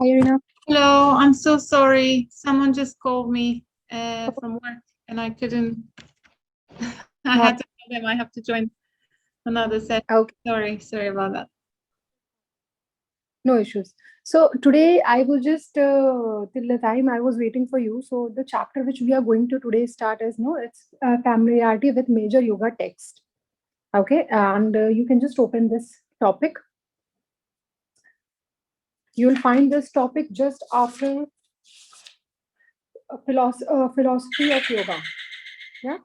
Hi, Irina. Hello, I'm so sorry. Someone just called me from work and I couldn't. I had to Not tell them I have to join another session. okay. Sorry about that. No issues. So today I was just till the time I was waiting for you. So the chapter which we are going to today start is no, it's familiarity with major yoga text. Okay, and you can just open this topic. You will find this topic just after philosophy of yoga. Yeah.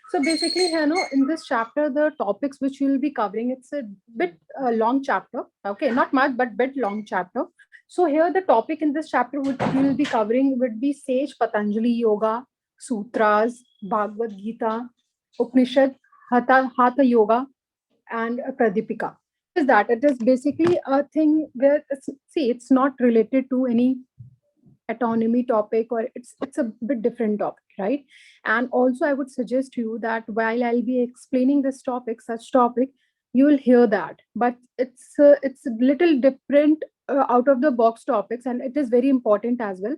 So basically, here, no, in this chapter, the topics which we will be covering, it's a bit long chapter. Okay, not much, but bit long chapter. So here, the topic in this chapter which we will be covering would be Sage Patanjali Yoga, Sutras, Bhagavad Gita, Upanishad, Hatha Yoga, and Pradipika. What is that? It is basically a thing where see, it's not related to any autonomy topic, or it's a bit different topic, right? And also I would suggest to you that while I'll be explaining this topic, such topic, you will hear that, but it's a little different, out of the box topics, and it is very important as well.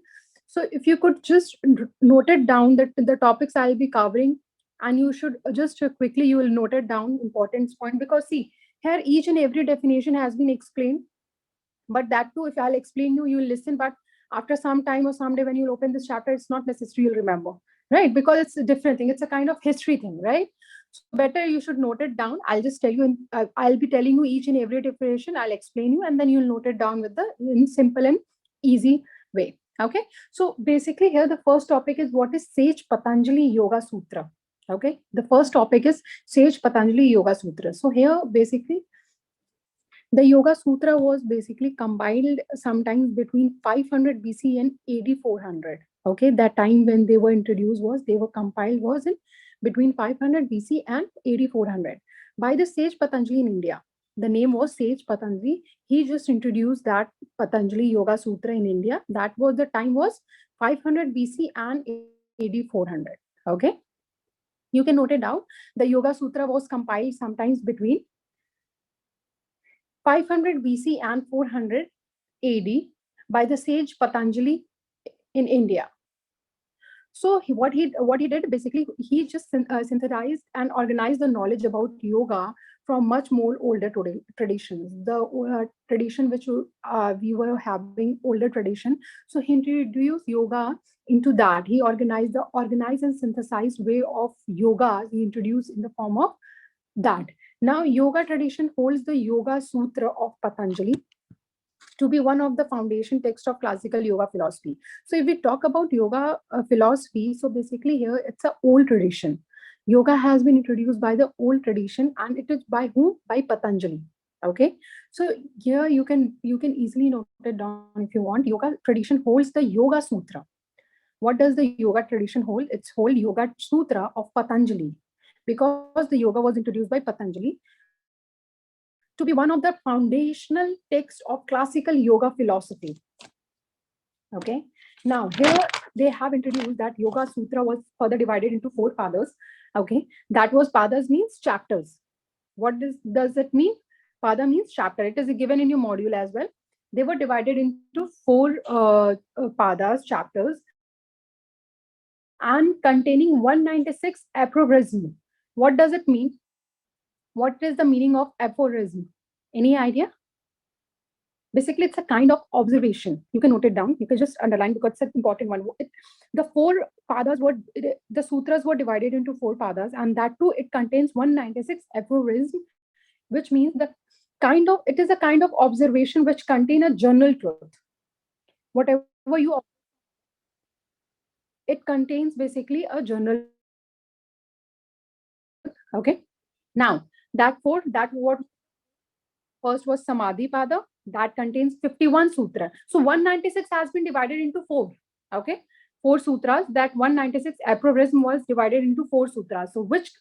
So if you could just note it down, that the topics I'll be covering, and you should just quickly, you will note it down, importance point, because see, here each and every definition has been explained, but that too, if I'll explain you, you'll listen, but after some time or someday when you'll open this chapter, it's not necessary you'll remember, right? Because it's a different thing, it's a kind of history thing, right? So better you should note it down. I'll just tell you I'll be telling you each and every definition, I'll explain you, and then you'll note it down with the in simple and easy way. Okay, so basically here the first topic is what is Sage Patanjali Yoga Sutra. Okay, the first topic is Sage Patanjali Yoga Sutra. So here basically the Yoga Sutra was basically compiled sometimes between 500 BC and AD 400. Okay, that time when they were introduced was they were compiled was in between 500 BC and AD 400 by the sage Patanjali in India. The name was Sage Patanjali. He just introduced that Patanjali Yoga Sutra in India. That was the time was 500 BC and AD 400. Okay, you can note it down. The Yoga Sutra was compiled sometimes between 500 BC and 400 AD by the sage Patanjali in India. So what he did basically, he just synthesized and organized the knowledge about yoga from much more older traditions. The tradition which we were having older tradition. So he introduced yoga into that. He organized and synthesized way of yoga. He introduced in the form of that. Now, yoga tradition holds the Yoga Sutra of Patanjali to be one of the foundation texts of classical yoga philosophy. So, if we talk about yoga philosophy, so basically here it's an old tradition. Yoga has been introduced by the old tradition, and it is by whom? By Patanjali. Okay, so here you can easily note it down if you want. Yoga tradition holds the Yoga Sutra. What does the yoga tradition hold? It's hold Yoga Sutra of Patanjali, because the yoga was introduced by Patanjali to be one of the foundational texts of classical yoga philosophy. Okay. Now here they have introduced that Yoga Sutra was further divided into four padas. Okay. That was padas means chapters. Does it mean? Pada means chapter. It is given in your module as well. They were divided into four padas, chapters, and containing 196 aphorisms. What does it mean? What is the meaning of aphorism? Any idea? Basically, it's a kind of observation. You can note it down. You can just underline because it's an important one. The four padas were the sutras were divided into four padas, and that too it contains 196 aphorisms, which means the kind of it is a kind of observation which contain a general truth. Whatever you it contains basically a general truth. Okay. Now that four that what first was Samadhi Pada, that contains 51 sutra. So 196 has been divided into four. Okay. Four sutras, that 196 aphorism was divided into four sutras. So which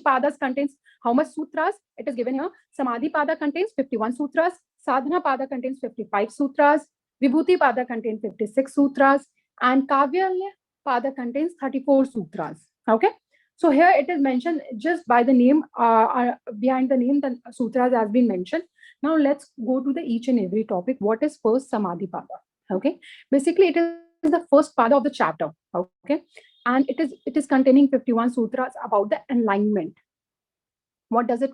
padas contains how much sutras? It is given here. Samadhi Pada contains 51 sutras. Sadhana Pada contains 55 sutras. Vibhuti Pada contains 56 sutras. And Kavyalya Pada contains 34 sutras. Okay. So here it is mentioned just by the name, behind the name, the sutras has been mentioned. Now let's go to the each and every topic. What is first Samadhi Pada? Okay, basically it is the first part of the chapter. Okay, and it is containing 51 sutras about the alignment. What does it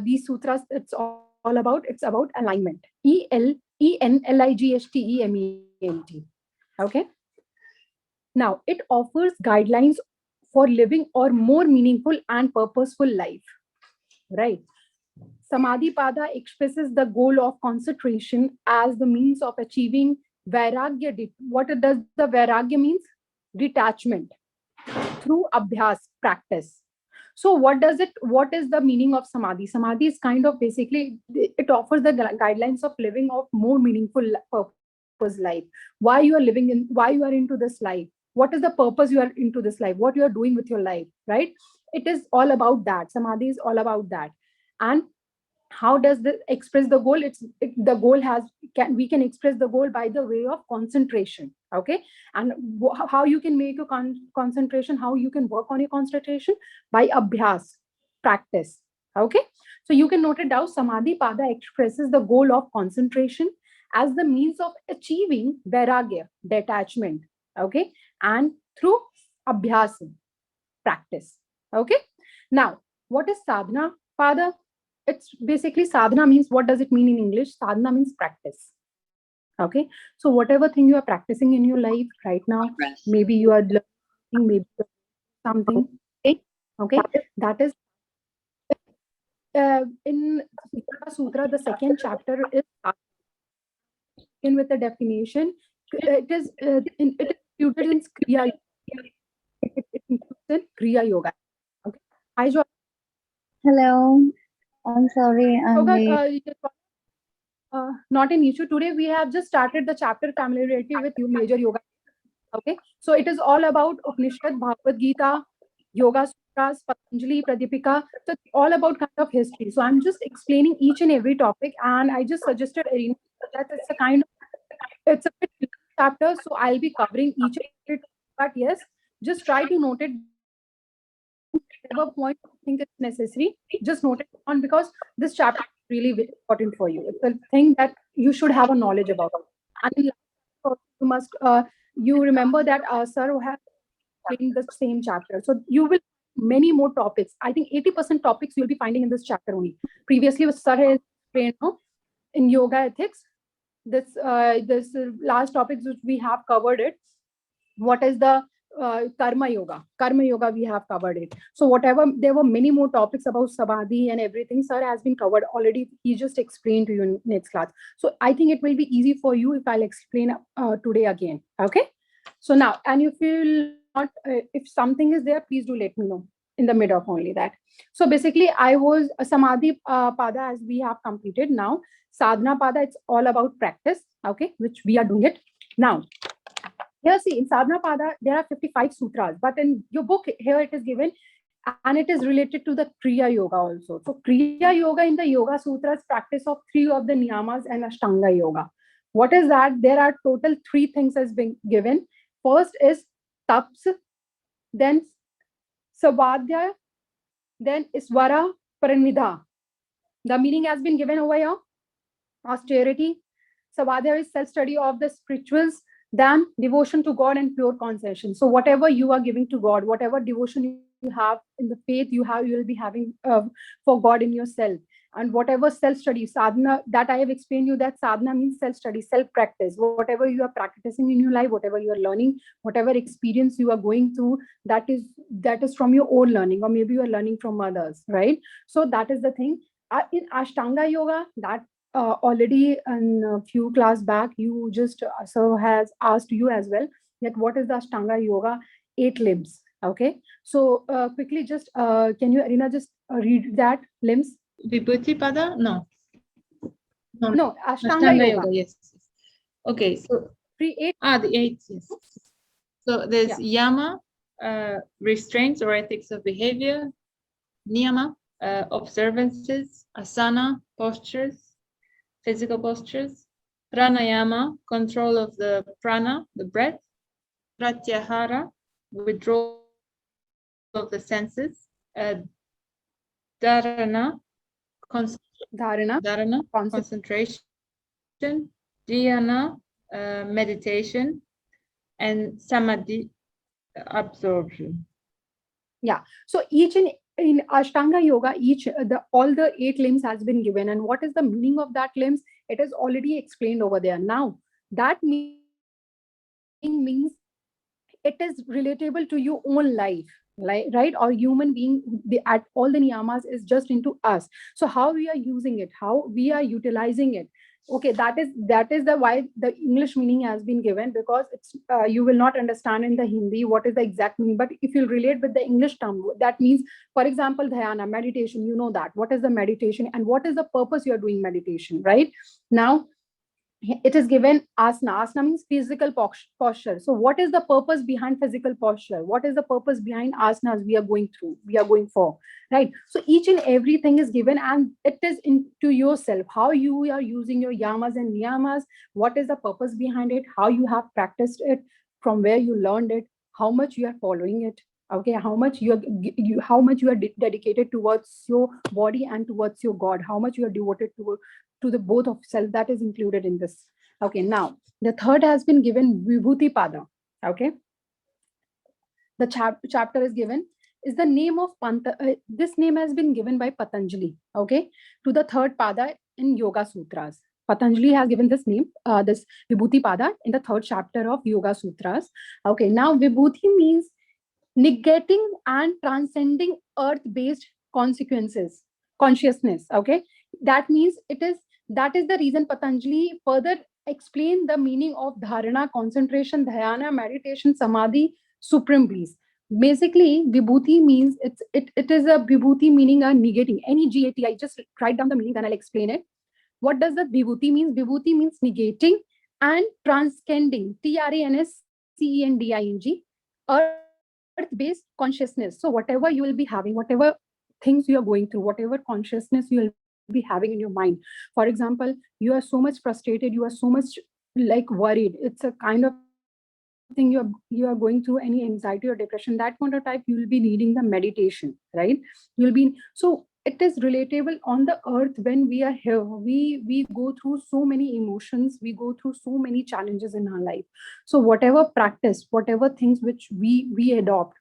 these sutras, it's all about? It's about alignment. ELENLIGHTEMENT. Okay, now it offers guidelines for living or more meaningful and purposeful life, right? Samadhi Pada expresses the goal of concentration as the means of achieving vairagya. What does the vairagya means? Detachment through abhyas, practice. So what does it, what is the meaning of samadhi? Samadhi is kind of basically, it offers the guidelines of living of more meaningful purpose life. Why you are living in, why you are into this life, what is the purpose you are into this life, what you are doing with your life, right? It is all about that. Samadhi is all about that. And how does this express the goal? The goal has, we can express the goal by the way of concentration. Okay, and how you can make your concentration, how you can work on your concentration? By abhyas, practice. Okay, so you can note it down. Samadhi Pada expresses the goal of concentration as the means of achieving vairagya, detachment. Okay, and through abhyas, practice. Okay, now what is sadhana Pada? It's basically, sadhana means, what does it mean in English? Sadhana means practice. Okay, so whatever thing you are practicing in your life right now, maybe you are learning, maybe something. Okay, that is in Yoga Sutra, the second chapter is in with the definition. It is it is included in Kriya. It includes in Kriya Yoga. Okay, hi Jo. Hello, I'm sorry, I'm Yoga, late. not an issue. Today we have just started the chapter familiarity with you major yoga. Okay, so it is all about Upanishad, Bhagavad Gita, Yoga Sutras, Patanjali, Pradipika. So it's all about kind of history. So I'm just explaining each and every topic, and I just suggested Arina that it's a kind of, it's a bit long chapter, so I'll be covering each and every topic. But yes, just try to note it whatever point you think it's necessary, just note it on, because this chapter is really very important for you. It's a thing that you should have a knowledge about. And in last, you must you remember that sir have explained the same chapter. So you will many more topics. I think 80% topics you'll be finding in this chapter only. Previously, sir has explained, no, in yoga ethics. This last topics which we have covered it. What is the karma yoga, we have covered it. So whatever, there were many more topics about samadhi and everything, sir has been covered already. He just explained to you in next class. So I think it will be easy for you if I'll explain today again. Okay, so now, and if you'll not if something is there, please do let me know in the mid of only that. So basically, I was samadhi pada, as we have completed. Now sadhana pada, it's all about practice. Okay, which we are doing it now. Here, see, in Sadhana Pada, there are 55 sutras, but in your book, here it is given, and it is related to the Kriya Yoga also. So, Kriya Yoga in the Yoga Sutras, practice of 3 of the Niyamas and Ashtanga Yoga. What is that? There are total 3 things has been given. First is taps, then svadhyaya, then isvara paranidha. The meaning has been given over here. Austerity. Svadhyaya is self-study of the spirituals, then devotion to God and pure concession. So whatever you are giving to God, whatever devotion you have in the faith you have, you will be having for God in yourself. And whatever self-study, sadhana, that I have explained you, that sadhana means self-study, self-practice. Whatever you are practicing in your life, whatever you are learning, whatever experience you are going through, that is from your own learning, or maybe you are learning from others, right? So that is the thing. In Ashtanga Yoga, that already in a few class back, you just so has asked you as well that what is the Ashtanga Yoga 8 limbs. Okay, so quickly, just can you, Arina, just read that limbs? Vibhuti Pada? No. No, Ashtanga Yoga. Yes. Okay, so Three, 8. the 8, yes. So there's yama, restraints or ethics of behavior, niyama, observances, asana, postures, physical postures, pranayama, control of the prana, the breath, pratyahara, withdrawal of the senses, dharana, Dharana, concentration, dhyana, meditation, and samadhi, absorption. Yeah. So each in Ashtanga Yoga, all the 8 limbs has been given, and what is the meaning of that limbs? It is already explained over there. Now that meaning means it is relatable to your own life, right? Or human being, at all the niyamas is just into us. So how we are using it, how we are utilizing it. Okay, that is the why the English meaning has been given, because it's you will not understand in the Hindi what is the exact meaning, but if you relate with the English term, that means, for example, dhyana, meditation, you know that what is the meditation and what is the purpose you are doing meditation, right? Now it is given asana. Asana means physical posture. So what is the purpose behind physical posture? What is the purpose behind asanas we are going for, right? So each and everything is given, and it is into yourself, how you are using your yamas and niyamas, what is the purpose behind it, how you have practiced it, from where you learned it, how much you are following it. Okay, how much how much you are dedicated towards your body and towards your God, how much you are devoted to the both of self, that is included in this. Okay, now the third has been given, Vibhuti Pada. Okay, the chapter is given, is the name of this name has been given by Patanjali, okay, to the third pada in Yoga Sutras. Patanjali has given this name, this Vibhuti Pada, in the third chapter of Yoga Sutras. Okay, now Vibhuti means negating and transcending earth-based consequences, consciousness. Okay, that means that is the reason Patanjali further explained the meaning of dharana, concentration, dhyana, meditation, samadhi, supreme bliss. Basically, vibhuti means it is a vibhuti meaning a negating any gat. I just write down the meaning, then I'll explain it. What does the vibhuti means? Vibhuti means negating and transcending, transcending, earth-based consciousness. So whatever you will be having, whatever things you are going through, whatever consciousness you will be having in your mind. For example, you are so much frustrated, you are so much like worried. It's a kind of thing you are going through any anxiety or depression. That point of time you will be needing the meditation, right? You'll be so it is relatable on the earth. When we are here, we go through so many emotions, we go through so many challenges in our life. So whatever practice, whatever things which we adapt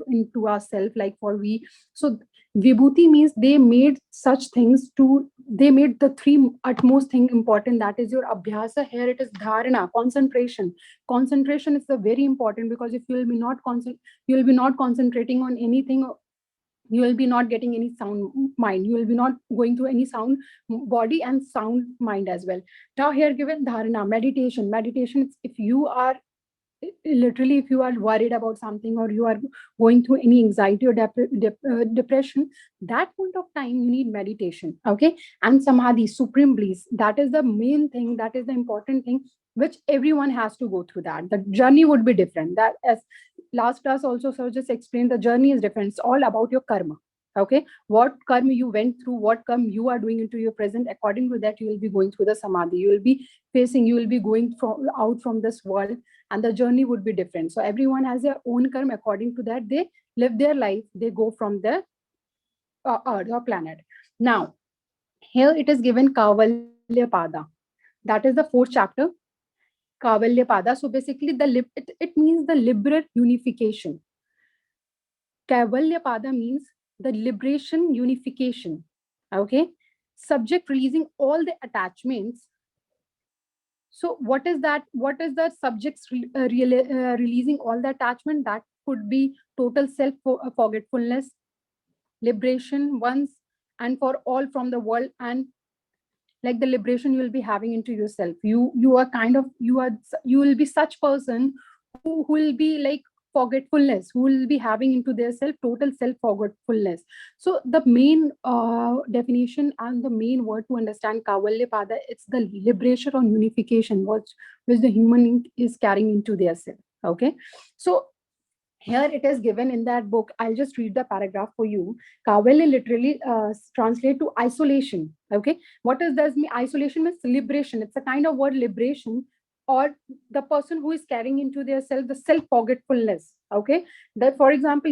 into ourselves, like for we. So vibhuti means they made the three utmost thing important, that is your abhyasa. Here it is dharana, concentration is the very important, because if you will be you will be not concentrating on anything, you will be not getting any sound mind, you will be not going through any sound body and sound mind as well. Now here given dharana, meditation, if you are literally, if you are worried about something, or you are going through any anxiety or depression, that point of time you need meditation. Okay, and samadhi, supreme bliss, that is the main thing, that is the important thing, which everyone has to go through. That the journey would be different, that as last class also sir just explained, the journey is different. It's all about your karma. Okay, what karma you went through, what karma you are doing into your present, according to that you will be going through the samadhi, you will be you will be going out from this world, and the journey would be different. So everyone has their own karma, according to that they live their life, they go from the earth or planet. Now here it is given Kavalya Pada, that is the fourth chapter, Kavalya Pada. So basically it means the liberal unification. Kavalya Pada means the liberation, unification. Okay, subject releasing all the attachments. So what is that? What is the subjects releasing all the attachment? That could be total forgetfulness, liberation once and for all from the world, and like the liberation you will be having into yourself. You are kind of you will be such person who will be like forgetfulness, who will be having into their self total self forgetfulness. So the main definition and the main word to understand Kavalya Pada, it's the liberation or unification which the human is carrying into their self. Okay, so here it is given in that book. I'll just read the paragraph for you. Kavalya literally translate to isolation. Okay, what does this mean? Isolation means liberation. It's a kind of word, liberation, or the person who is carrying into their self the self forgetfulness. Okay, that for example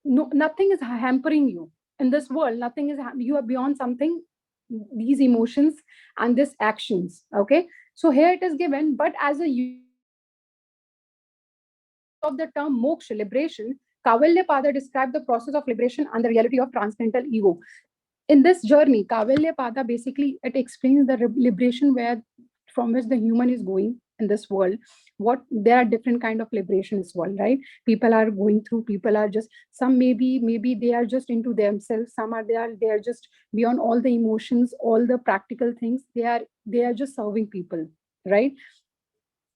nothing is hampering you in this world. Nothing is you are beyond something, these emotions and these actions. Okay, So here it is given, but as a of the term moksha, liberation, Kavalyapada described the process of liberation and the reality of transcendental ego. In this journey, Kavalyapada basically it explains the liberation where from which the human is going in this world. What there are different kind of liberation as well, right? People are going through. People are just some maybe they are just into themselves. Some are they are just beyond all the emotions, all the practical things. They are just serving people, right?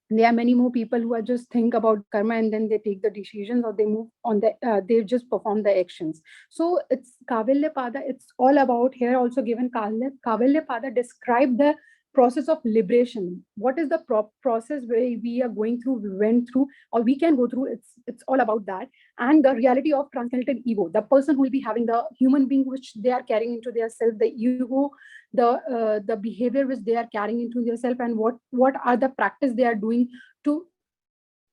There are many more people who are just think about karma and then they take the decisions or they move on they just perform the actions. So it's Kavalyapada, it's all about here also given Kavalyapada describe the process of liberation. What is the process where we are going through, we went through, or we can go through? It's all about that. And the reality of transcendental ego, the person who will be having the human being which they are carrying into their self, the ego, the behavior which they are carrying into themselves, and what are the practice they are doing to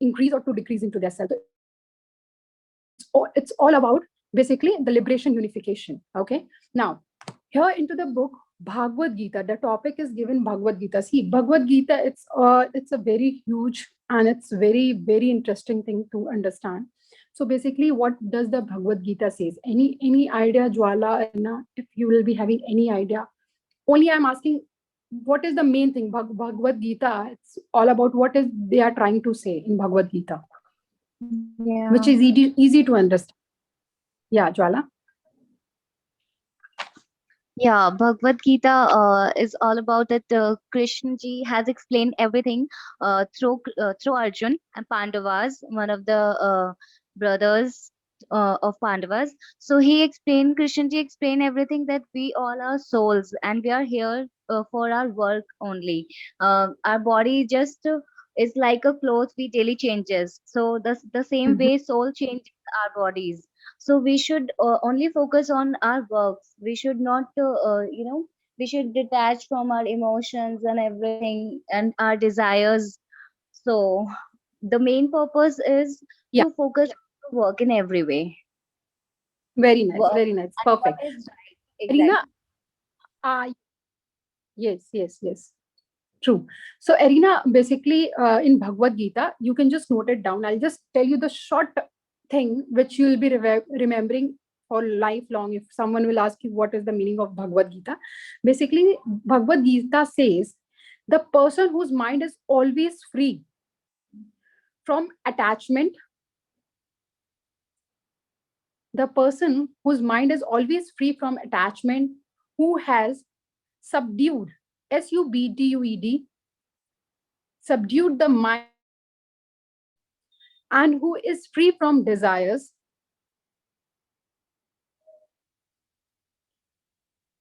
increase or to decrease into their self. It's all about basically the liberation unification. Okay, now here into the book Bhagavad Gita, the topic is given Bhagavad Gita. See, Bhagavad Gita, it's a very huge and it's very interesting thing to understand. So basically, what does the Bhagavad Gita says? Any idea, Jwala? If you will be having any idea, only I'm asking what is the main thing. Bhagavad Gita, it's all about what is they are trying to say in Bhagavad Gita, Yeah. which is easy to understand. Yeah, Jwala. Yeah, Bhagavad Gita is all about that. Krishna ji has explained everything through Arjun and Pandavas, one of the brothers of Pandavas. So Krishna ji explained everything, that we all are souls and we are here for our work only. Our body just is like a cloth we daily changes. So the same Mhm. way soul changes our bodies. So we should only focus on our works. We should not we should detach from our emotions and everything and our desires. So the main purpose is Yeah, to focus on work in every way. very nice, Work very nice, and what perfect. is right, Arena, exactly. yes, true. So Arena, basically in Bhagavad Gita, you can just note it down. I'll just tell you the short thing which you will be remembering for lifelong. If someone will ask you what is the meaning of Bhagavad Gita, basically Bhagavad Gita says the person whose mind is always free from attachment, the person whose mind is always free from attachment, who has subdued, subdued, subdued the mind, and who is free from desires,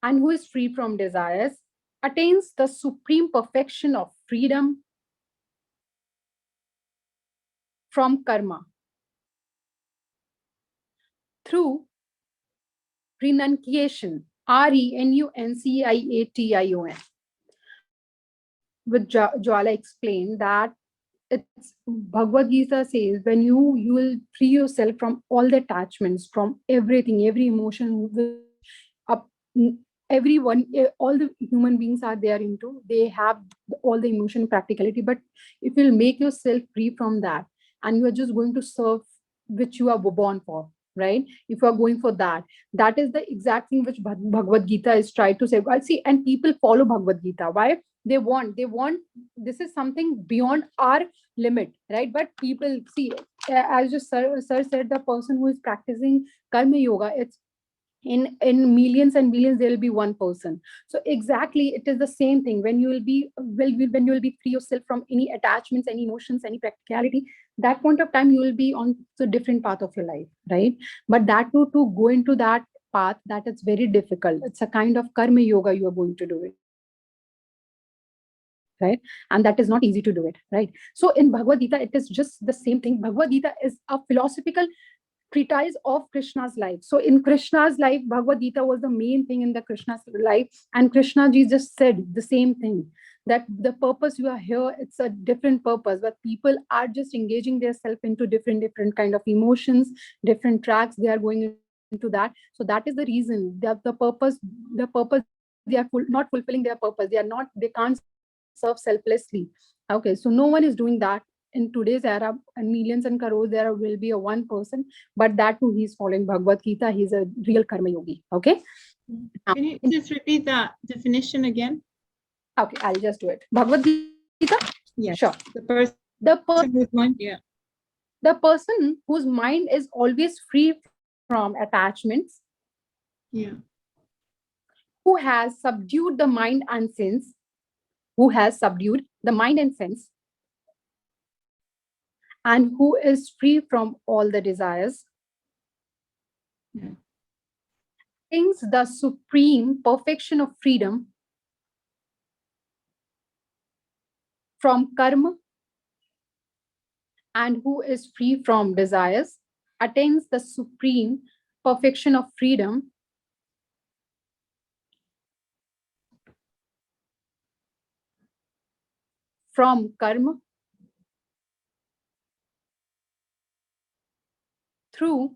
and who is free from desires, attains the supreme perfection of freedom from karma through renunciation, renunciation, which Jwala explained that it's Bhagavad Gita says when you will free yourself from all the attachments, from everything, every emotion, up everyone, all the human beings are there into. They have all the emotion practicality, but if you'll make yourself free from that, and you are just going to serve which you are born for, right? If you are going for that, that is the exact thing which Bhagavad Gita is trying to say. I see, and people follow Bhagavad Gita. Why? They want this is something beyond our limit, right? But people see, as just sir said, the person who is practicing karma yoga, it's in millions and billions there will be one person. So exactly it is the same thing. When you will be when you will be free yourself from any attachments, any emotions, any practicality, that point of time you will be on the different path of your life, right? But that to go into that path, that is very difficult. It's a kind of karma yoga you are going to do it, right? And that is not easy to do it, right? So in Bhagavad Gita it is just the same thing. Bhagavad Gita is a philosophical treatise of Krishna's life. So in Krishna's life, Bhagavad Gita was the main thing in the Krishna's life. And Krishna ji just said the same thing, that the purpose you are here, it's a different purpose, but people are just engaging themselves into different kind of emotions, different tracks. They are going into that. So that is the reason that the purpose, they are not fulfilling their purpose. They can't serve selflessly. Okay, so no one is doing that in today's era, and millions and crores there will be a one person, but that too he's following Bhagavad Gita. He's a real karma yogi. Okay. Now, Can you just repeat that definition again? okay, I'll just do it. Bhagavad Gita. Yes. Sure. The person The person whose mind, yeah. the person whose mind is always free from attachments, Yeah. who has subdued the mind and sense, who has subdued the mind and sense, and who is free from all the desires, Yeah. attains the supreme perfection of freedom from karma, and who is free from desires, attains the supreme perfection of freedom from karma through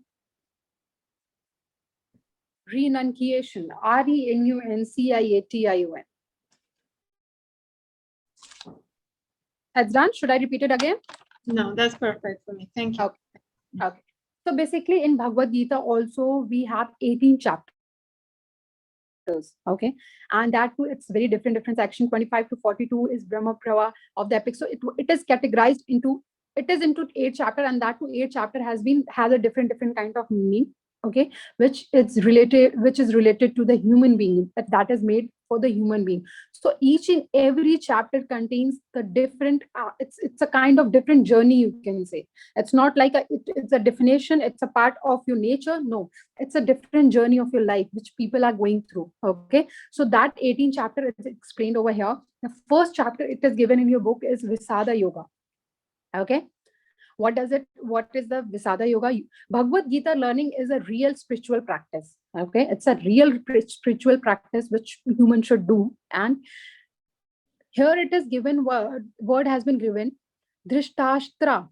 renunciation. Renunciation. That's done. Should I repeat it again? No, that's perfect for me. Thank you. Okay. Okay. So basically, in Bhagavad Gita, also we have 18 chapters. Okay, and that too, it's very different. Section 25 to 42 is Brahma Prava of the epic. So it is categorized into, it is into 8 chapter, and that too 8 chapter has a different kind of meaning. Okay, which is related to the human being, that is made for the human being. So each and every chapter contains the different. It's a kind of different journey, you can say. It's not like it's a definition. It's a part of your nature. No, it's a different journey of your life which people are going through. Okay, so that 18 chapter is explained over here. The first chapter it is given in your book is Visada Yoga. Okay, what is the Visada Yoga? Bhagavad Gita learning is a real spiritual practice. Okay, it's a real spiritual practice which humans should do. And here it is given, word has been given. Drishtashtra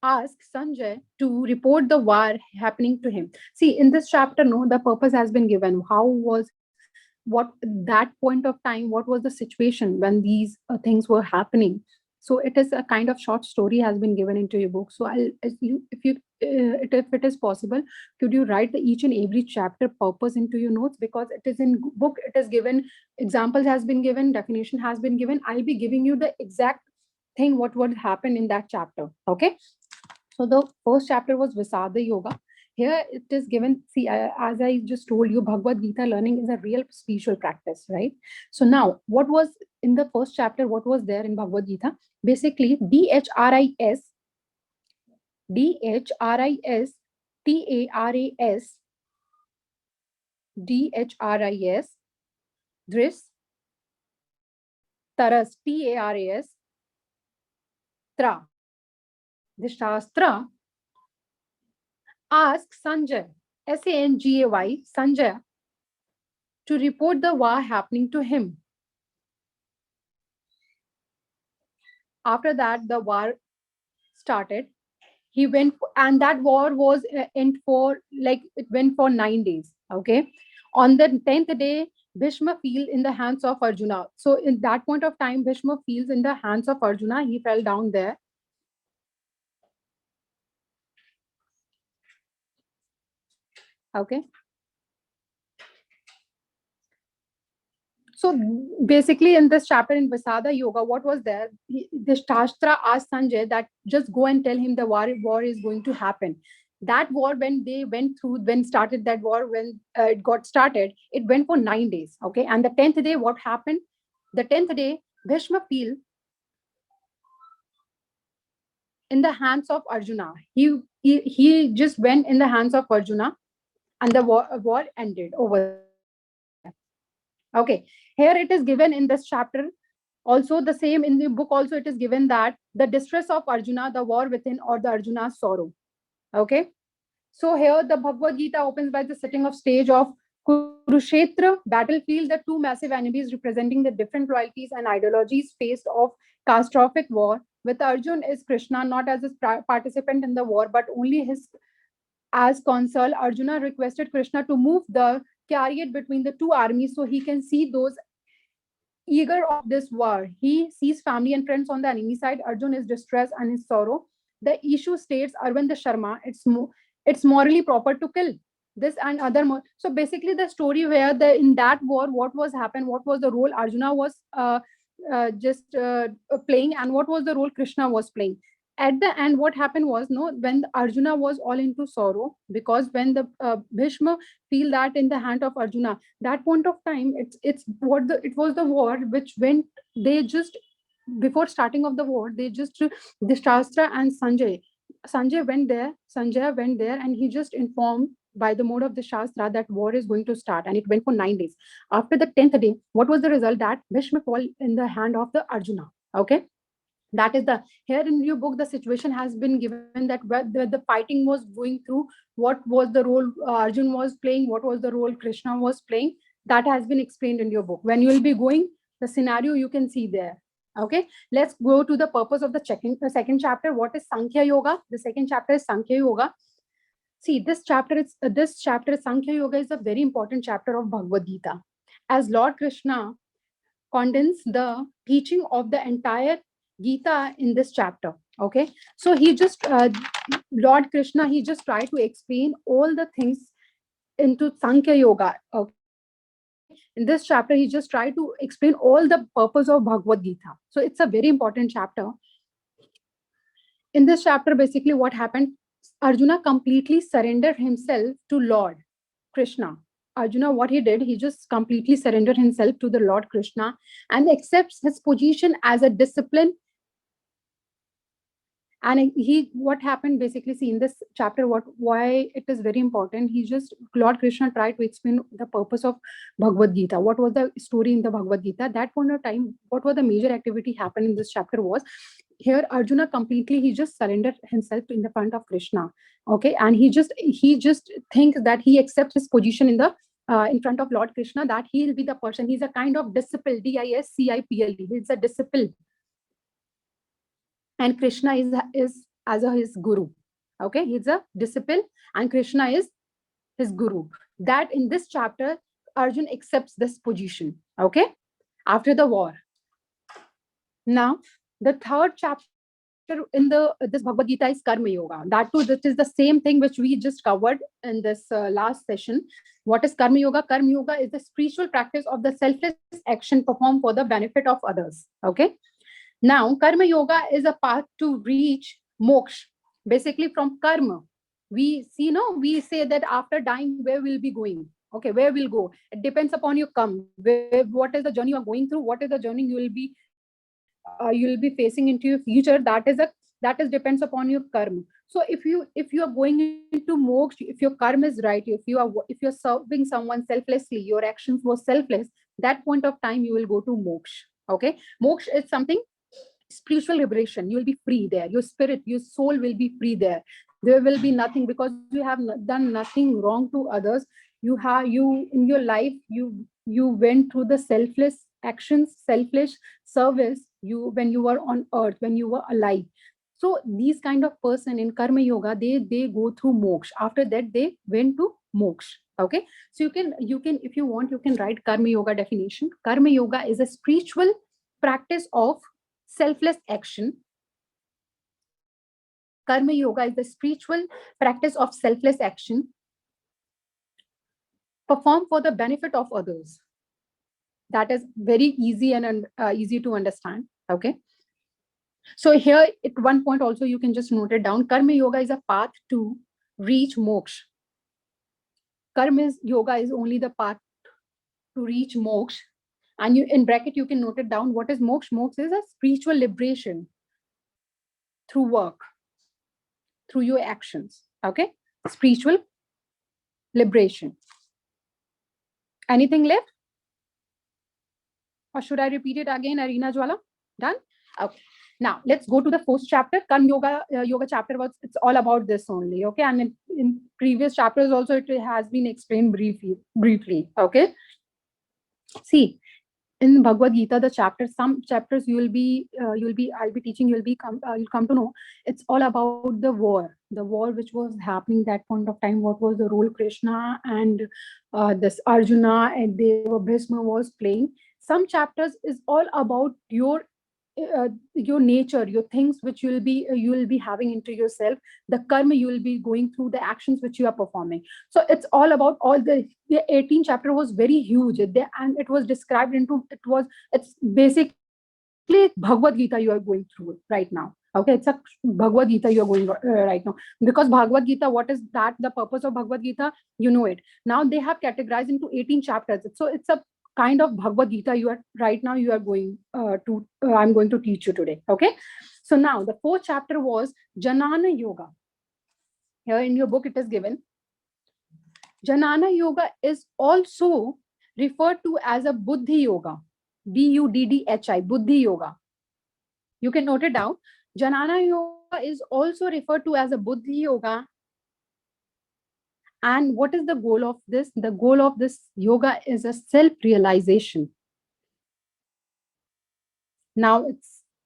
ask Sanjay to report the war happening to him. See, in this chapter, no, the purpose has been given. How was, what that point of time, what was the situation when these things were happening? So it is a kind of short story has been given into your book. So if it is possible, could you write each and every chapter purpose into your notes, because it is in book, it is given, examples has been given, definition has been given. I'll be giving you the exact thing what would happen in that chapter. Okay, so the first chapter was Visada Yoga. Here it is given, see, as I just told you, Bhagavad Gita learning is a real spiritual practice, right? So now, what was in the first chapter, what was there in Bhagavad Gita? Basically, DHRIS, DHRIS, TARAS, DHRIS, Dris, Taras, TARAS, Tra. The Shastra asked Sanjay, Sangay, Sanjay, to report the war happening to him. After that, the war started. He went, and that war was end for, like, it went for 9 days. Okay, on the 10th day, Bhishma fell in the hands of Arjuna. So in that point of time, Bhishma feels in the hands of Arjuna. He fell down there. Okay. So basically, in this chapter in Visada Yoga, what was there? The Shastra asked Sanjay that just go and tell him the war is going to happen. That war, when they went through, when started that war, when it got started, it went for 9 days. Okay, and the 10th day, what happened? The 10th day, Bhishma fell in the hands of Arjuna. He just went in the hands of Arjuna, and the war ended over there. Okay, here it is given in this chapter. Also, the same in the book, also it is given that the distress of Arjuna, the war within, or the Arjuna's sorrow. Okay, so here the Bhagavad Gita opens by the setting of stage of Kurukshetra battlefield, the two massive enemies representing the different loyalties and ideologies faced of catastrophic war. With Arjun is Krishna, not as a participant in the war, but only his as consul. Arjuna requested Krishna to move the chariot between the two armies so he can see those eager of this war. He sees family and friends on the enemy side. Arjun is distressed and in sorrow. The issue states Arvind Sharma, it's morally proper to kill this and other. So basically, the story where in that war, what was happened, what was the role Arjuna was just playing, and what was the role Krishna was playing. At the end, what happened was, no, when Arjuna was all into sorrow, because when the Bhishma feel that in the hand of Arjuna, that point of time, it was the war which went. They just, before starting of the war, they just, the Shastra and Sanjay went there. Sanjay went there, and he just informed by the mode of the Shastra that war is going to start, and it went for 9 days. After the 10th day, what was the result? That Bhishma fall in the hand of the Arjuna. Okay, that is the, here in your book the situation has been given that where the fighting was going through, what was the role Arjun was playing, what was the role Krishna was playing. That has been explained in your book. When you will be going the scenario, you can see there. Okay, let's go to the purpose of the second chapter. What is Sankhya Yoga? The second chapter is Sankhya Yoga. See, this chapter Sankhya Yoga is a very important chapter of Bhagavad Gita, as Lord Krishna condense the teaching of the entire Gita in this chapter. Okay, so he just Lord Krishna, he just tried to explain all the things into Sankhya Yoga. Okay, in this chapter, he just tried to explain all the purpose of Bhagavad Gita. So it's a very important chapter. In this chapter, basically, what happened? Arjuna completely surrendered himself to Lord Krishna. Arjuna, what he did, he just completely surrendered himself to the Lord Krishna and accepts his position as a discipline. And what happened basically, see in this chapter, why it is very important. Lord Krishna tried to explain the purpose of Bhagavad Gita. What was the story in the Bhagavad Gita? That point of time, what was the major activity happened in this chapter was, here Arjuna completely, he just surrendered himself in the front of Krishna. Okay, and he just thinks that he accepts his position in front of Lord Krishna, that he will be the person. He's a kind of disciple, disciple. He's a disciple, and Krishna is as his guru. Okay, he's a disciple, and Krishna is his guru. That in this chapter, Arjun accepts this position. Okay, after the war. Now, the third chapter in this Bhagavad Gita is Karma Yoga. That too, this is the same thing which we just covered in this last session. What is Karma Yoga? Karma Yoga is the spiritual practice of the selfless action performed for the benefit of others. Okay. Now, Karma Yoga is a path to reach moksha. Basically, from karma, we say that after dying, where we'll be going? Okay, where we'll go? It depends upon your karma. What is the journey you are going through? What is the journey you will be facing into your future? That is depends upon your karma. So if you are going into moksha, if your karma is right, if you're serving someone selflessly, your actions were selfless, that point of time you will go to moksha. Okay, moksha is something spiritual liberation. You will be free there. Your spirit, your soul will be free there. There will be nothing, because you have done nothing wrong to others. You in your life, you went through the selfless actions, selfless service, when you were on earth, when you were alive. So these kind of person in Karma Yoga, they go through moksha. After that, they went to moksha. Okay, so you can if you want, you can write Karma Yoga definition. Karma Yoga is a spiritual practice of selfless action. Karma Yoga is the spiritual practice of selfless action performed for the benefit of others. That is very easy and easy to understand. Okay. So here at one point also, you can just note it down. Karma Yoga is a path to reach moksha. Karma Yoga is only the path to reach moksha. And in bracket, you can note it down. What is moksha? Moksha is a spiritual liberation through work, through your actions. Okay, spiritual liberation. Anything left? Or should I repeat it again, Arina Jwala? Done? Okay. Now let's go to the fourth chapter. Karma Yoga chapter it's all about this only. Okay, and in previous chapters also it has been explained briefly. Okay. See, in Bhagavad Gita, some chapters I'll be teaching, you'll come to know, it's all about the war which was happening that point of time. What was the role Krishna and this Arjuna and Bhishma was playing. some chapters is all about your nature, your things which you will be having into yourself, the karma you will be going through, the actions which you are performing. So it's all about all the 18 chapter was very huge, and it was described into, it's basically Bhagavad Gita you are going through right now. Okay, it's a Bhagavad Gita you are going right now, because Bhagavad Gita, what is that, the purpose of Bhagavad Gita, you know it. Now they have categorized into 18 chapters, so it's a kind of Bhagavad Gita you are right now, you are going I'm going to teach you today. Okay, so now the fourth chapter was Janana Yoga. Here in your book it is given, Janana Yoga is also referred to as a Buddhi Yoga, Buddhi, Buddhi Yoga. You can note it down. Janana Yoga is also referred to as a Buddhi Yoga. And what is the goal of this? The goal of this yoga is a self-realization. Now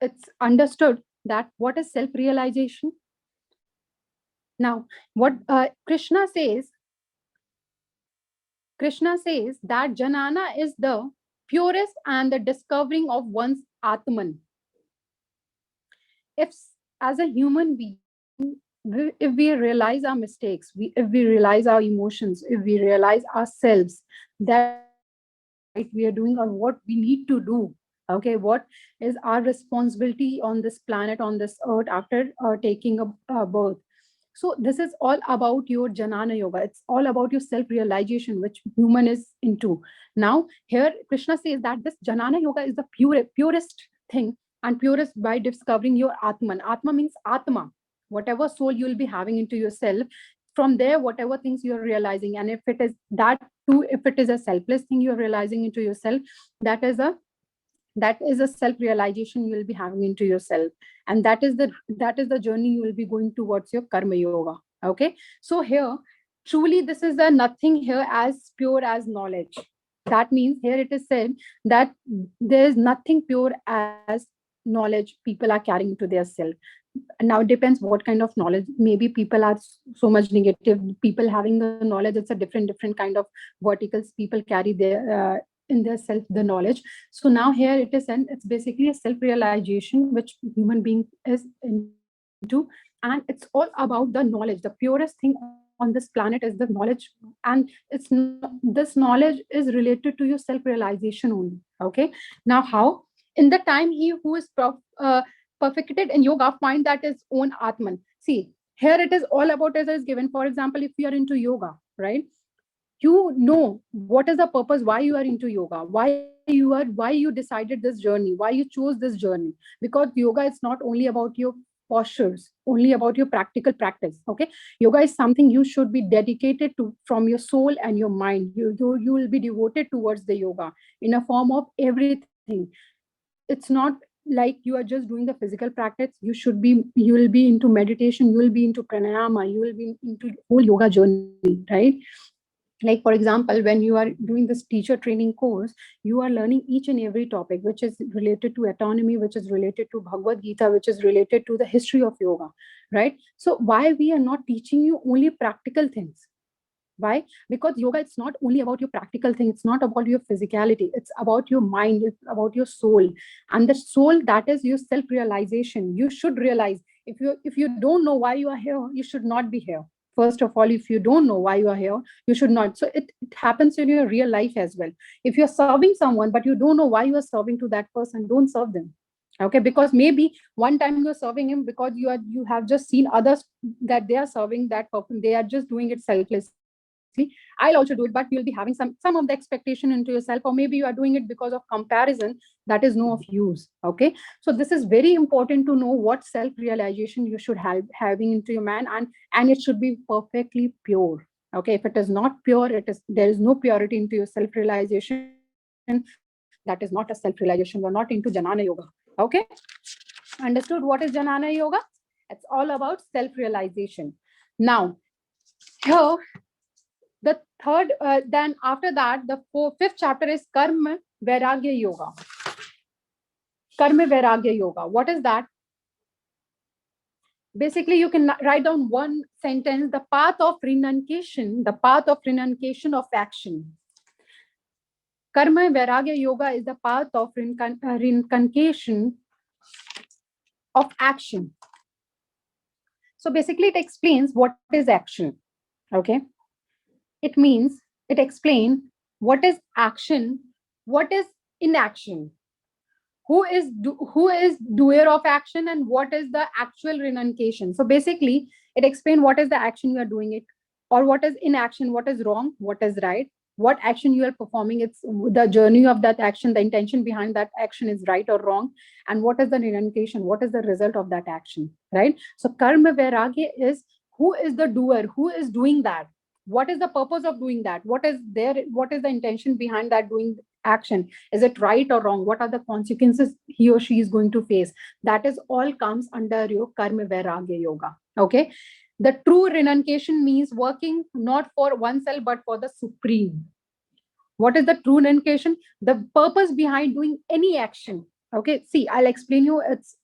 it's understood that what is self-realization. Now, what Krishna says that Janana is the purest and the discovering of one's Atman. If as a human being, if we realize our mistakes, if we realize our emotions, if we realize ourselves, that right we are doing or what we need to do, okay, what is our responsibility on this planet, on this earth, after taking a birth. So this is all about your Janana Yoga. It's all about your self-realization, which human is into. Now, here Krishna says that this Janana Yoga is the purest thing, and purest by discovering your Atman. Atma means Atma, whatever soul you will be having into yourself. From there, whatever things you're realizing, and if it is that too, if it is a selfless thing you're realizing into yourself, that is a self-realization you will be having into yourself, and that is the journey you will be going towards your Karma Yoga. Okay, so here truly this is the nothing here as pure as knowledge. That means here it is said that there is nothing pure as knowledge people are carrying into their self. Now it depends what kind of knowledge. Maybe people are so much negative, people having the knowledge, it's a different kind of verticals people carry their in their self the knowledge. So now here it is, and it's basically a self-realization which human being is into, and it's all about the knowledge. The purest thing on this planet is the knowledge, and this knowledge is related to your self-realization only. Okay, now how? In the time he who is perfected in yoga find that his own Atman. See, here it is all about, as is given. For example, if you are into yoga, right? You know what is the purpose, why you are into yoga, why you decided this journey, why you chose this journey. Because yoga is not only about your postures, only about your practical practice. Okay, yoga is something you should be dedicated to from your soul and your mind. You will be devoted towards the yoga in a form of everything. It's not like you are just doing the physical practice. You will be into meditation, you will be into pranayama, you will be into whole yoga journey, right? Like for example, when you are doing this teacher training course, you are learning each and every topic which is related to autonomy, which is related to Bhagavad Gita, which is related to the history of yoga, right? So why we are not teaching you only practical things? Why? Because yoga, it's not only about your practical thing, it's not about your physicality, it's about your mind, it's about your soul. And the soul, that is your self-realization. You should realize, if you don't know why you are here, you should not be here. First of all, if you don't know why you are here, you should not. So it happens in your real life as well. If you're serving someone but you don't know why you are serving to that person, don't serve them. Okay, because maybe one time you're serving him because you have just seen others that they are serving that person, they are just doing it selflessly. I'll also do it, but you'll be having some of the expectation into yourself, or maybe you are doing it because of comparison. That is no of use. Okay, so this is very important to know what self-realization you should have having into your man, and it should be perfectly pure. Okay, if it is not pure, there is no purity into your self-realization, that is not a self-realization. We're not into Janana Yoga. Okay, understood what is Janana Yoga? It's all about self-realization. Now here the third, then after that, the fifth chapter is Karma Vairagya Yoga. Karma Vairagya Yoga. What is that? Basically, you can write down one sentence: the path of renunciation of action. Karma Vairagya Yoga is the path of reincarnation of action. So basically, it explains what is action. Okay, it means it explains what is action, what is inaction, who is doer of action, and what is the actual renunciation. So basically, it explains what is the action you are doing it, or what is inaction, what is wrong, what is right, what action you are performing. It's the journey of that action, the intention behind that action is right or wrong, and what is the renunciation, what is the result of that action, right? So karma vairagya is who is the doer, who is doing that, what is the purpose of doing that, what is the intention behind that doing action, is it right or wrong, what are the consequences he or she is going to face. That is all comes under your karma vairagya yoga. Okay, the true renunciation means working not for oneself but for the supreme. What is the true renunciation? The purpose behind doing any action. Okay, see, I'll explain you. It's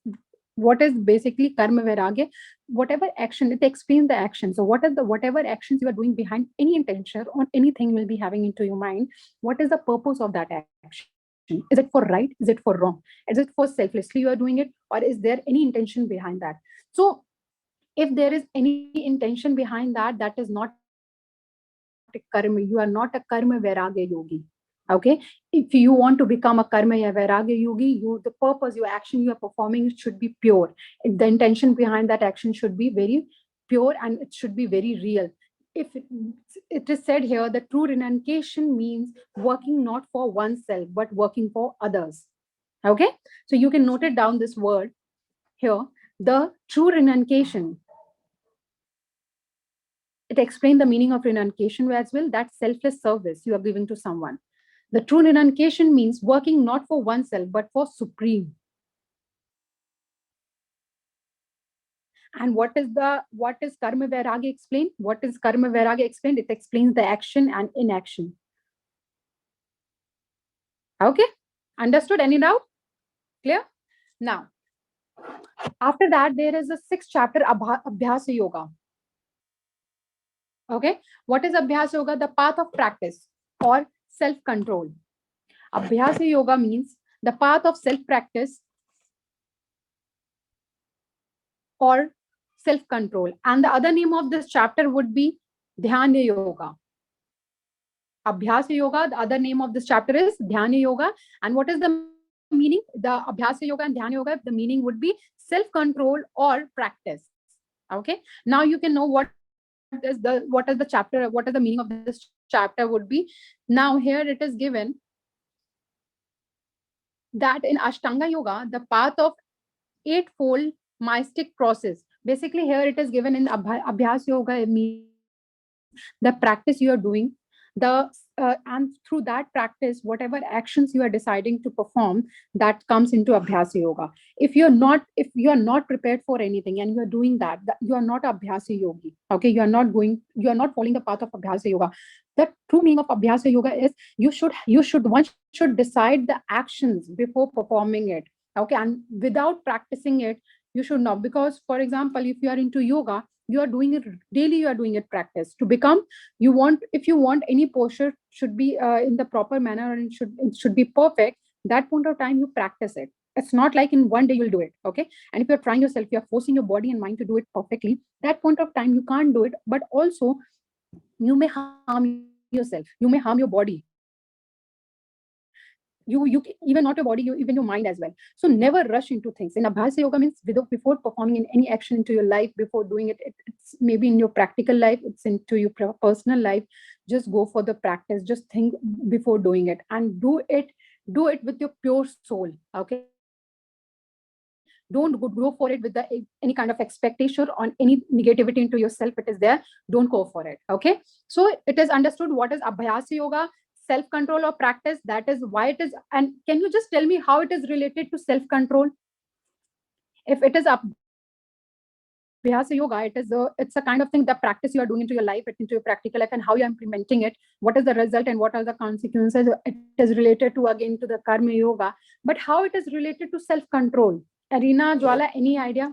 what is basically karma vairagya. Whatever action, it explains the action. So what is the whatever actions you are doing behind any intention or anything you will be having into your mind, what is the purpose of that action? Is it for right, is it for wrong, is it for selflessly you are doing it, or is there any intention behind that? So if there is any intention behind that, that is not a karma. You are not a karma vairagya yogi. Okay, if you want to become a karma ya vairagya yogi, the purpose, your action you are performing should be pure. The intention behind that action should be very pure, and it should be very real. If it is said here, the true renunciation means working not for oneself but working for others. Okay, so you can note it down, this word here, the true renunciation. It explains the meaning of renunciation as well, that selfless service you are giving to someone. The true renunciation means working not for oneself but for supreme. And what is karma vairagya explained? What is karma vairagya explained? It explains the action and inaction. Okay, understood? Any doubt? Clear? Now, after that, there is a 6th chapter, Abhyasa Yoga. Okay, what is Abhyasa Yoga? The path of practice or self-control. Abhyasa Yoga means the path of self-practice or self-control. And the other name of this chapter would be Dhyana Yoga. Abhyasa Yoga, the other name of this chapter is Dhyana Yoga. And what is the meaning? The Abhyasa Yoga and Dhyana Yoga, the meaning would be self-control or practice. Okay, now you can know what is the chapter, what is the meaning of this chapter would be. Now here it is given that in Ashtanga Yoga, the path of eightfold mystic process. Basically, here it is given in Abhyas Yoga, it means the practice you are doing, and through that practice, whatever actions you are deciding to perform, that comes into Abhyasa Yoga. If you are not prepared for anything and you are doing that, you are not Abhyasa Yogi. Okay, you are not following the path of Abhyasa Yoga. The true meaning of Abhyasa Yoga is one should decide the actions before performing it. Okay, and without practicing it, you should not. Because, for example, if you are into yoga, you are doing it daily, you are doing it practice to become, if you want any posture should be in the proper manner, and it should be perfect, that point of time you practice it. It's not like in one day you'll do it. Okay, and if you're trying yourself, you're forcing your body and mind to do it perfectly, that point of time you can't do it. But also you may harm yourself, you may harm your body, you even not your body, even your mind as well. So never rush into things. In Abhyasa Yoga means before performing in any action into your life, before doing it, it's maybe in your practical life, it's into your personal life, just go for the practice, just think before doing it, and do it with your pure soul. Okay, don't go for it with any kind of expectation on any negativity into yourself. It is there, don't go for it. Okay, so it is understood what is Abhyasa Yoga, self-control or practice. That is why it is. And can you just tell me how it is related to self-control? If it is Abhyasa Yoga, it's a kind of thing, the practice you are doing into your life, into your practical life, and how you are implementing it, what is the result and what are the consequences. It is related to, again, to the Karma Yoga. But how it is related to self-control? Arina, Jwala, any idea?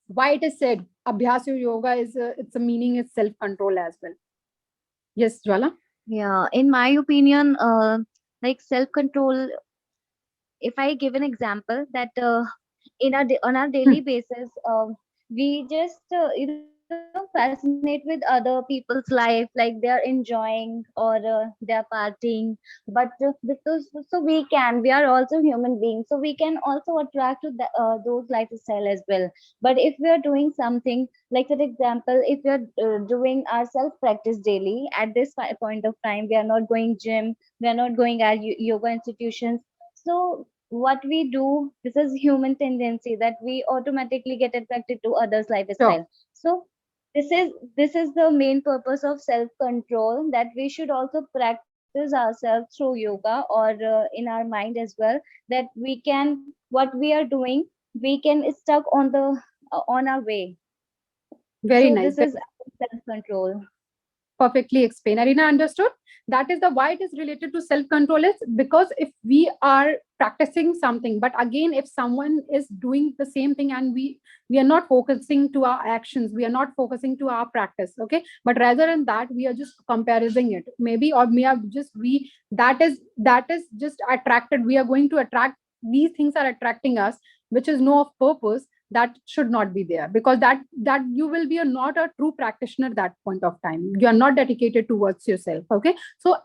Why it is said Abhyasa Yoga is its meaning is self-control as well? Yes, Jwala? Yeah, in my opinion, like self-control, if I give an example that on our Hmm. daily basis, we just fascinate with other people's life, like they are enjoying or they are partying, but we are also human beings, so we can also attract to those lifestyle as well. But if we are doing something, like for example, if we are doing our self practice daily, at this point of time we are not going gym, we are not going at yoga institutions, so what we do, this is human tendency that we automatically get attracted to others Sure. lifestyle. So this is the main purpose of self control, that we should also practice ourselves through yoga or in our mind as well, that we can, what we are doing, we can stuck on the on our way. Very So nice. this is self control. Perfectly explained. Arina understood. That is the why it is related to self-control is because if we are practicing something, but again, if someone is doing the same thing and we are not focusing to our actions, we are not focusing to our practice, okay, but rather than that, we are just comparing it, maybe, or we are just we that is just attracted. We are going to attract these things are attracting us, which is no of purpose, that should not be there, because that you will be not a true practitioner at that point of time. You are not dedicated towards yourself, okay. So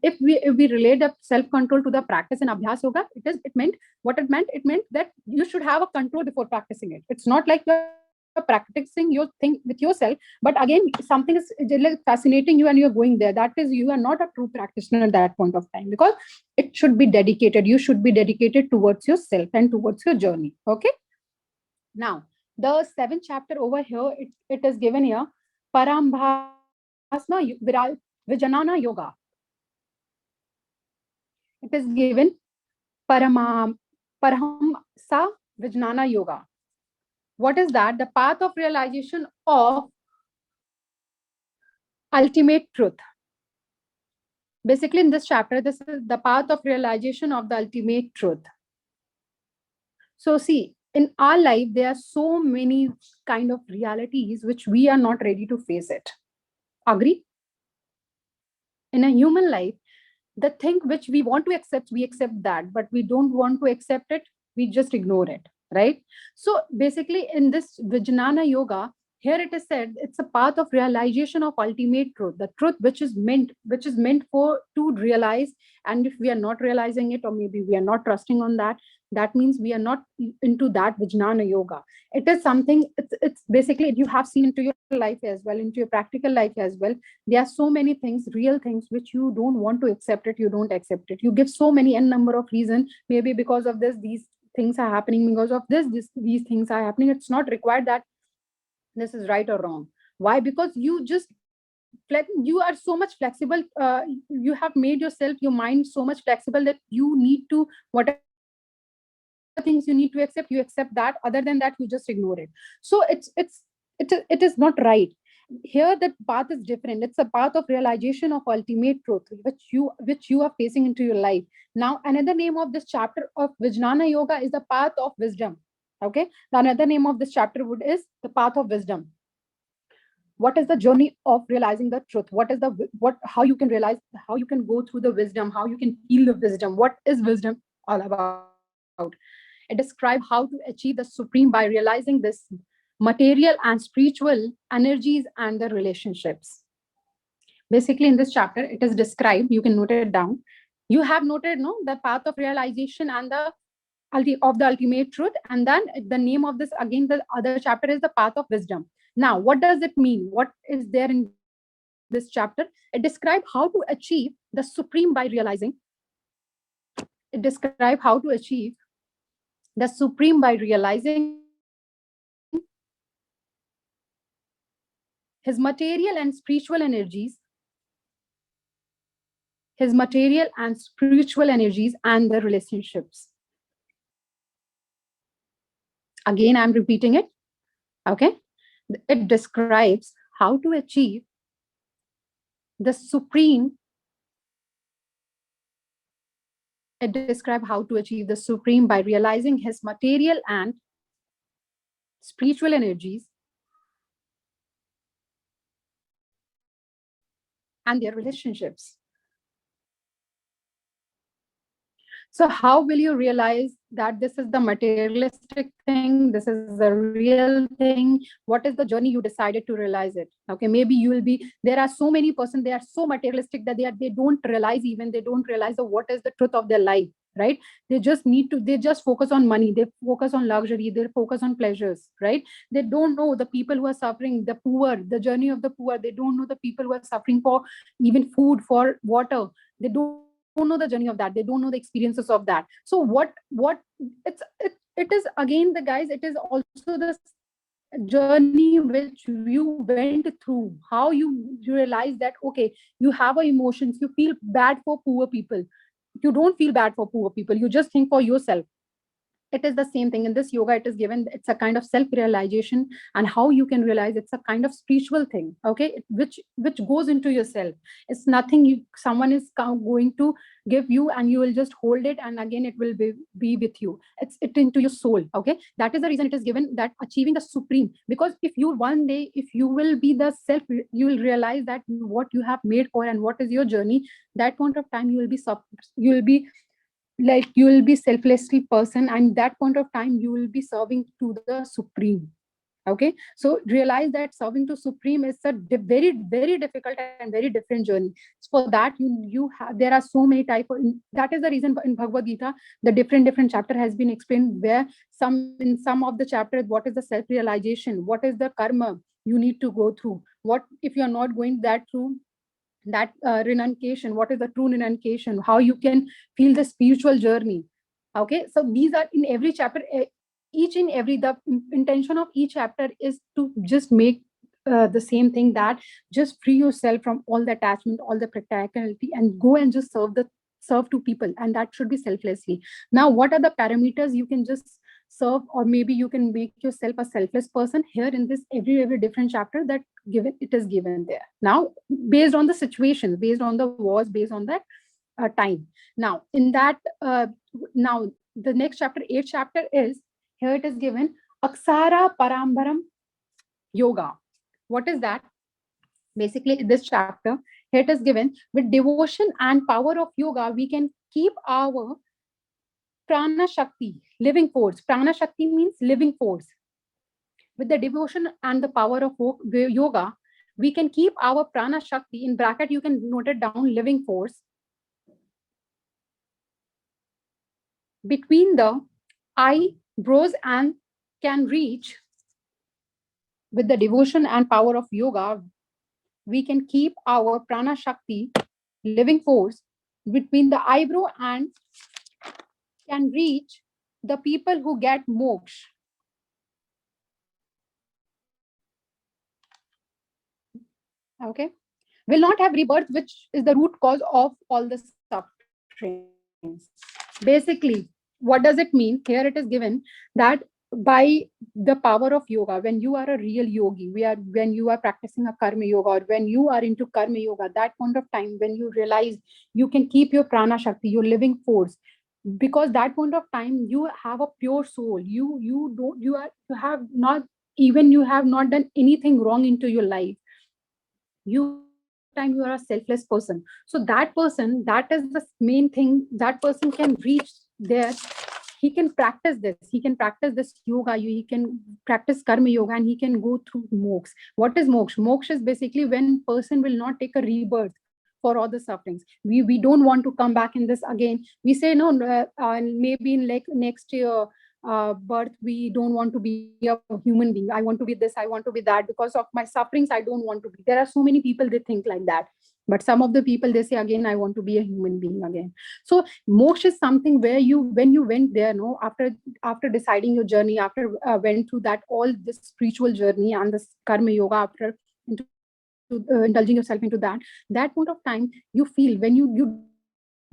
if we relate the self control to the practice in abhyas yoga, it meant what it meant that you should have a control before practicing it. It's not like you're practicing your thing with yourself, but again something is like fascinating you and you're going there. That is, you are not a true practitioner at that point of time, because it should be dedicated. You should be dedicated towards yourself and towards your journey, okay. Now, the seventh chapter over here, it is given here, Parambhasna Vijanana Yoga. It is given Paramam Parahamsa Vijnana Yoga. What is that? The path of realization of ultimate truth. Basically, in this chapter, this is the path of realization of the ultimate truth. So, see, in our life, there are so many kind of realities which we are not ready to face it. Agree? In a human life, the thing which we want to accept, we accept that, but we don't want to accept it, we just ignore it, right? So basically in this Vijnana Yoga, here it is said it's a path of realization of ultimate truth, the truth which is meant for to realize. And if we are not realizing it, or maybe we are not trusting on that, that means we are not into that Vijnana Yoga. It is something, it's basically, you have seen into your life as well, into your practical life as well. There are so many things, real things, which you don't want to accept it, you don't accept it, you give so many n number of reasons, maybe because of this these things are happening, because of these things are happening. It's not required that this is right or wrong. Why? Because you are so much flexible, you have made yourself, your mind so much flexible that you need to, whatever things you need to accept, you accept that. Other than that, you just ignore it. So it is not right. Here the path is different. It's a path of realization of ultimate truth, which you are facing into your life. Now another name of this chapter of Vijnana Yoga is the path of wisdom, okay. The another name of this chapter would is the path of wisdom. What is the journey of realizing the truth? What is the what how you can realize, how you can go through the wisdom, how you can feel the wisdom, what is wisdom all about? It describes how to achieve the supreme by realizing this material and spiritual energies and the relationships. Basically in this chapter it is described, you can note it down. You have noted, no, the path of realization and the of the ultimate truth, and then the name of this, again the other chapter, is the path of wisdom. Now what does it mean? What is there in this chapter? It describes how to achieve the supreme by realizing. It describes how to achieve the supreme by realizing his material and spiritual energies, and the relationships. Again I'm repeating it, okay. It describes how to achieve the supreme. It describes how to achieve the supreme by realizing his material and spiritual energies and their relationships. So how will you realize that this is the materialistic thing, this is the real thing? What is the journey you decided to realize it? Okay, maybe you will be, there are so many persons, they are so materialistic that they don't realize, even they don't realize the what is the truth of their life, right? They just focus on money, they focus on luxury, they focus on pleasures, right? They don't know the people who are suffering, the poor, the journey of the poor. They don't know the people who are suffering for even food, for water. They don't know the journey of that, they don't know the experiences of that. So it is, again, the guys, it is also the journey which you went through, how you realize that, okay, you have a emotions, you feel bad for poor people. You don't feel bad for poor people, you just think for yourself. It is the same thing in this yoga. It is given, it's a kind of self realization, and how you can realize, it's a kind of spiritual thing, okay, which goes into yourself. It's nothing you, someone is going to give you and you will just hold it and again it will be with you. It's it into your soul, okay. That is the reason it is given, that achieving the supreme. Because if you one day, if you will be the self, you will realize that what you have made for and what is your journey. That point of time you will be you will be like, you will be selflessly person, and that point of time you will be serving to the supreme. Okay, so realize that serving to supreme is a very very difficult and very different journey. So for that, you have, there are so many type of, that is the reason in Bhagavad Gita the different chapter has been explained, where some of the chapters, what is the self realization, what is the karma you need to go through, what if you are not going that through, that renunciation, what is the true renunciation, how you can feel the spiritual journey. Okay, so these are in every chapter, each and every, the intention of each chapter is to just make the same thing, that just free yourself from all the attachment, all the practicality, and go and just serve to people, and that should be selflessly. Now what are the parameters you can just serve, or maybe you can make yourself a selfless person? Here in this every different chapter that given, it is given there. Now based on the situation, based on the wars, based on that time. Now in that now the next chapter, eighth chapter, is here it is given Aksara Parambaram Yoga. What is that? Basically this chapter, here it is given, with devotion and power of yoga we can keep our prana shakti, living force. Prana shakti means living force. With the devotion and the power of yoga, we can keep our prana shakti, in bracket you can note it down, living force, between the eyebrows, and can reach, with the devotion and power of yoga, we can keep our prana shakti, living force, between the eyebrow, and can reach the people who get moksha. Okay, will not have rebirth, which is the root cause of all the sufferings. Basically, what does it mean? Here it is given that by the power of yoga, when you are a real yogi, when you are practicing a karma yoga, or when you are into karma yoga, that point of time when you realize you can keep your prana shakti, your living force, because that point of time you have a pure soul. You don't, you have not, even you have not done anything wrong into your life. You are a selfless person. So that person, that is the main thing, that person can reach there. He can practice this, he can practice this yoga, he can practice karma yoga, and he can go through moksha. What is moksha? Moksha is basically when person will not take a rebirth for all the sufferings. We don't want to come back in this again. We say no, maybe in like next year birth, we don't want to be a human being. I want to be this, I want to be that, because of my sufferings I don't want to be. There are so many people, they think like that. But some of the people, they say again, I want to be a human being again. So moksha is something where you, when you went there, no, after deciding your journey, after went through that all this spiritual journey and this karma yoga, after into indulging yourself into that point of time, you feel when you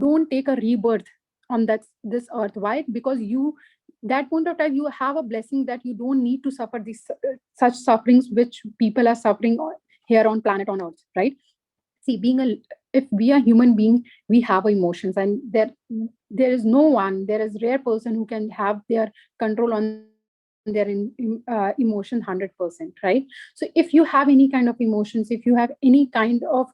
don't take a rebirth on this earth. Why? Because you, that point of time, you have a blessing that you don't need to suffer these such sufferings which people are suffering here on planet on earth, right? See, if we are human being, we have emotions, and there is no one, there is rare person who can have their control on their emotions. their emotion 100%, right? So if you have any kind of emotions, if you have any kind of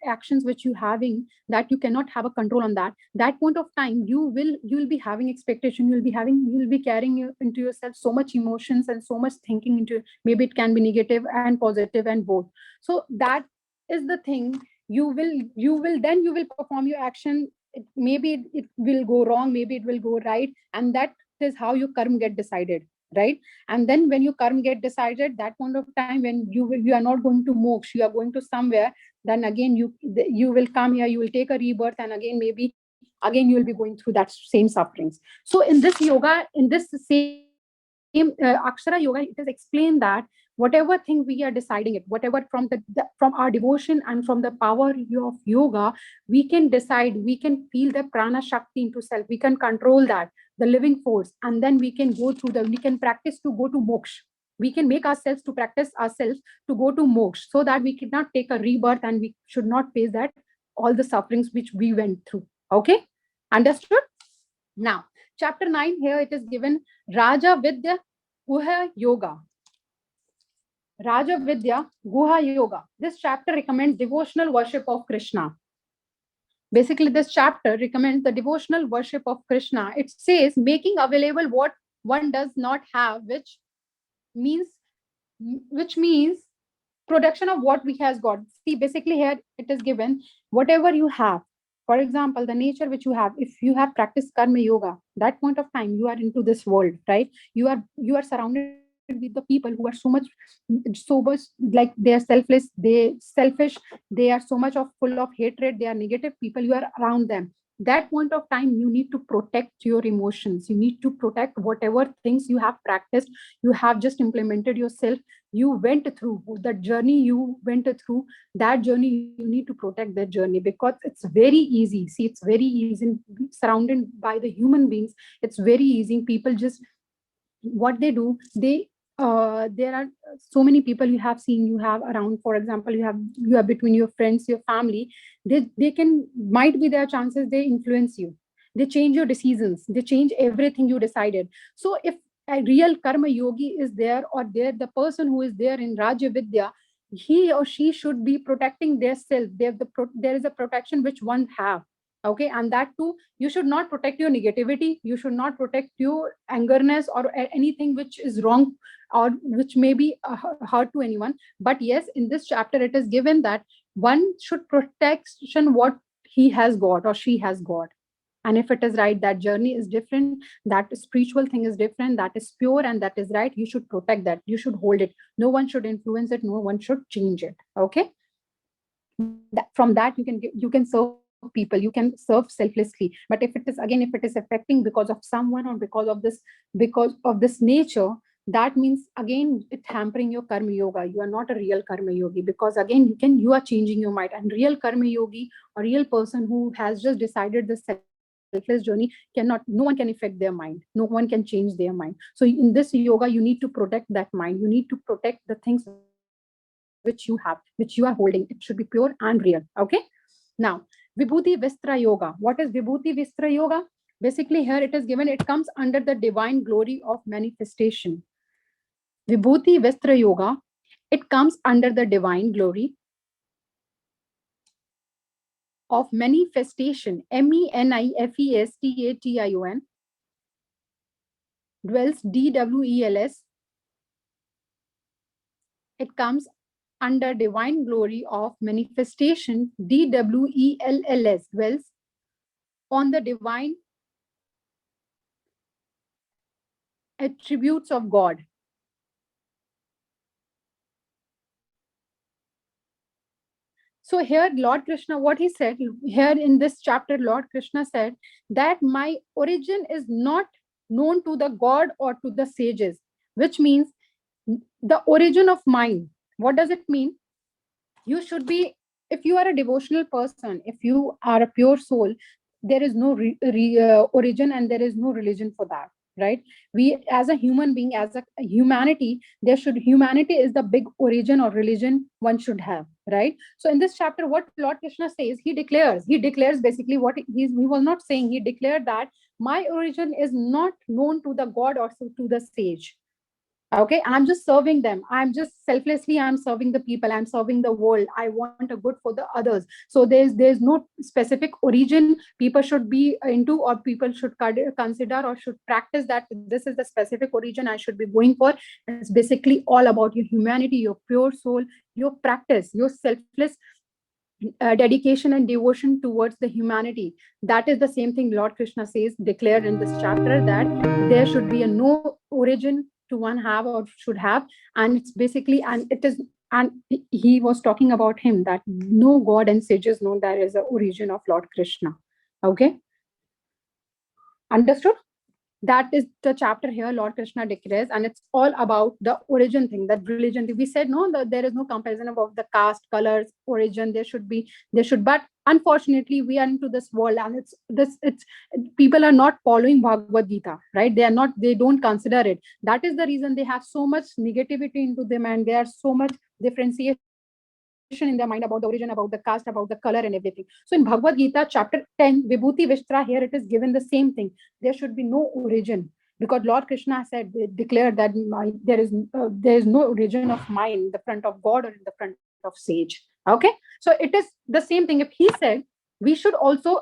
actions which you having that you cannot have a control on, that point of time you'll be having expectation, you'll be carrying into yourself so much emotions and so much thinking into, maybe it can be negative and positive and both. So that is the thing. You will perform your action. Maybe it will go wrong, maybe it will go right, and that is how your karma get decided, right? And then when your karma get decided, that point of time when you are not going to moksha, you are going to somewhere, then again you will come here, you will take a rebirth, and again maybe again you will be going through that same sufferings. So in this yoga, in this same Akshara Yoga, it is explained that whatever thing we are deciding it, whatever from our devotion and from the power of yoga, we can decide, we can feel the prana shakti into self, we can control that, the living force, and then we can go through we can practice to go to moksha. We can make ourselves to practice ourselves to go to moksha, so that we cannot take a rebirth and we should not face that all the sufferings which we went through. Okay, understood? Now, chapter 9, here it is given Raja Vidya Guha Yoga. Raja Vidya Guha Yoga. This chapter recommends devotional worship of Krishna. Basically, this chapter recommends the devotional worship of Krishna. It says making available what one does not have, means which means production of what we has got. See, basically here it is given whatever you have. For example, the nature which you have, if you have practiced karma yoga, that point of time you are into this world, right? You are surrounded with the people who are so much like they are selfish, they are so much of full of hatred, they are negative people, you are around them. That point of time you need to protect your emotions, you need to protect whatever things you have practiced, you have just implemented yourself, you went through the journey, you went through that journey, you need to protect that journey, because it's very easy. See, it's very easy surrounded by the human beings. It's very easy. People just what they do, there are so many people you have seen, you have around. For example, you have between your friends, your family, they can, might be their chances, they influence you, they change your decisions, they change everything you decided. So if a real karma yogi is there, or there the person who is there in Raja Vidya, he or she should be protecting their self. There is a protection which one have. Okay, and that too, you should not protect your negativity, you should not protect your angerness or anything which is wrong, or which may be hurt to anyone. But yes, in this chapter it is given that one should protect what he has got or she has got. And if it is right, that journey is different, that spiritual thing is different, that is pure and that is right, you should protect that, you should hold it, no one should influence it, no one should change it. Okay, from that you can serve people, you can serve selflessly. But if it is, again, if it is affecting because of someone or because of this nature, that means again it hampering your karma yoga. You are not a real karma yogi, because again you are changing your mind. And real karma yogi, a real person who has just decided the selfless journey, cannot, no one can affect their mind, no one can change their mind. So in this yoga you need to protect that mind, you need to protect the things which you have, which you are holding. It should be pure and real. Okay, now Vibhuti Vistra Yoga. What is Vibhuti Vistra Yoga? Basically, here it is given, it comes under the divine glory of manifestation. Vibhuti Vistra Yoga, it comes under the divine glory of manifestation. Menifestation dwells DWELS. It comes under divine glory of manifestation, DWELLS, dwells on the divine attributes of God. So here Lord Krishna, what he said here in this chapter, Lord Krishna said that my origin is not known to the God or to the sages, which means the origin of mine. What does it mean? You should be, if you are a devotional person, if you are a pure soul, there is no origin and there is no religion for that, right? We as a human being, as a humanity, humanity is the big origin or religion one should have, right? So in this chapter, what Lord Krishna says, he declares basically what he was not saying, he declared that My origin is not known to the god or to the sage. Okay, I'm just serving them. I'm just selflessly, I'm serving the people, I'm serving the world. I want a good for the others. So there's no specific origin people should be into, or people should consider or should practice that this is the specific origin I should be going for. It's basically all about your humanity, your pure soul, your practice, your selfless dedication and devotion towards the humanity. That is the same thing Lord Krishna says, declared in this chapter, that there should be a no origin to one have or should have. And it's basically, and it is, and he was talking about him, that no god and sages know there is a origin of Lord Krishna. Okay, understood? That is the chapter here Lord Krishna declares, and it's all about the origin thing, that religion. We said no, that there is no comparison about the caste, colors, origin. There should, but unfortunately we are into this world, and it's people are not following Bhagavad Gita, right? They don't consider it. That is the reason they have so much negativity into them, and there are so much differentiation in their mind about the origin, about the caste, about the color and everything. So in Bhagavad Gita chapter 10 Vibhuti Vishtra, here it is given the same thing. There should be no origin, because Lord Krishna said, declared that there is no origin of mine in the front of God or in the front of sage. Okay, so it is the same thing. If he said, we should also,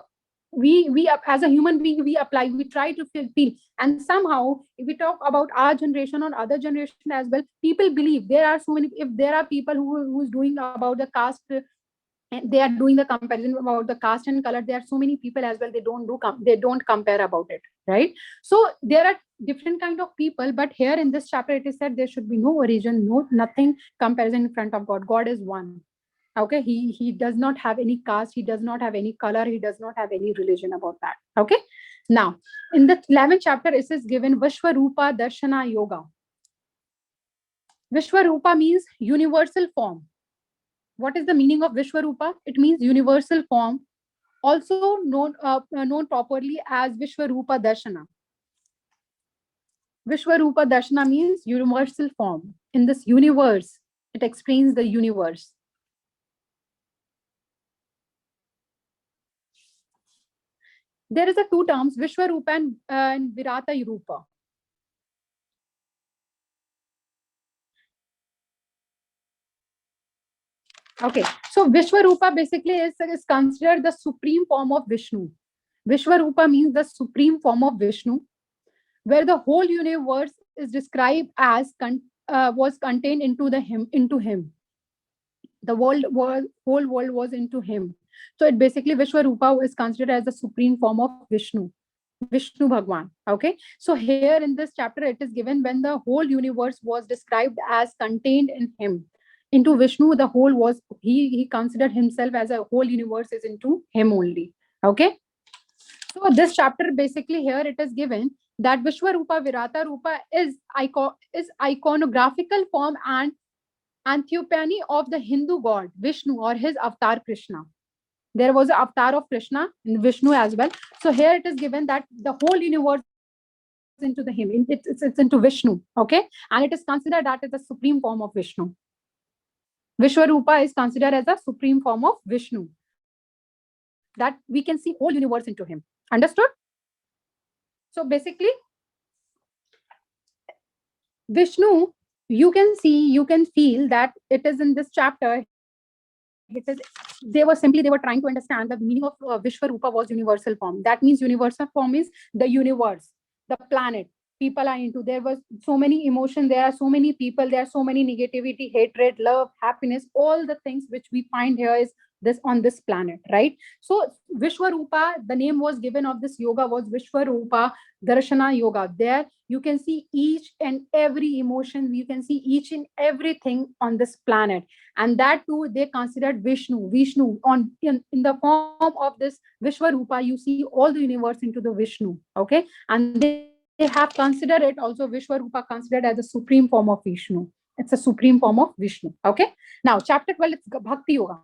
as a human being, we apply, we try to feel. And somehow if we talk about our generation or other generation as well, people believe there are so many, if there are people who's doing about the caste, and they are doing the comparison about the caste and color, there are so many people as well, they don't compare about it, right? So there are different kind of people, but here in this chapter it is said there should be no origin, no nothing comparison in front of God. God is one. Okay, he does not have any caste, he does not have any color, he does not have any religion about that. Okay, now in the 11th chapter it is given Vishwarupa Darshana Yoga. Vishwarupa means universal form. What is the meaning of Vishwarupa? It means universal form, also known properly as Vishwarupa Darshana. Vishwarupa Darshana means universal form. In this universe, it explains the universe. There is a two terms, Vishwarupa and Virata Rupa. Okay, so Vishwarupa basically is considered the supreme form of Vishnu. Vishwarupa means the supreme form of Vishnu, where the whole universe is described as was contained into him. The whole world was into him. So it basically, Vishwarupa is considered as the supreme form of Vishnu Bhagwan. Okay, so here in this chapter it is given when the whole universe was described as contained in him. Into Vishnu, the whole was, he considered himself as a whole universe is into him only. Okay, so this chapter basically here it is given that Vishwarupa Virata Rupa is iconographical form and anthropony of the Hindu god Vishnu or his avatar Krishna. There was an avatar of Krishna in Vishnu as well. So here it is given that the whole universe into the him, it's into Vishnu. Okay, and it is considered that is the supreme form of Vishnu. Vishwarupa is considered as a supreme form of Vishnu, that we can see whole universe into him. Understood? So basically, Vishnu, you can see, you can feel that it is in this chapter. They were trying to understand the meaning of Vishwarupa was universal form. That means universal form is the universe, the planet. People are into. There was so many emotion. There are so many people. There are so many negativity, hatred, love, happiness. All the things which we find here is this on this planet, right? So Vishwarupa, the name was given of this yoga was Vishwarupa Darshana Yoga. There you can see each and every emotion. You can see each and everything on this planet, and that too they considered Vishnu on in the form of this Vishwarupa. You see all the universe into the Vishnu. Okay, and they have considered it also Vishwarupa considered as a supreme form of Vishnu. It's a supreme form of Vishnu. Okay, now chapter 12 is Bhakti Yoga.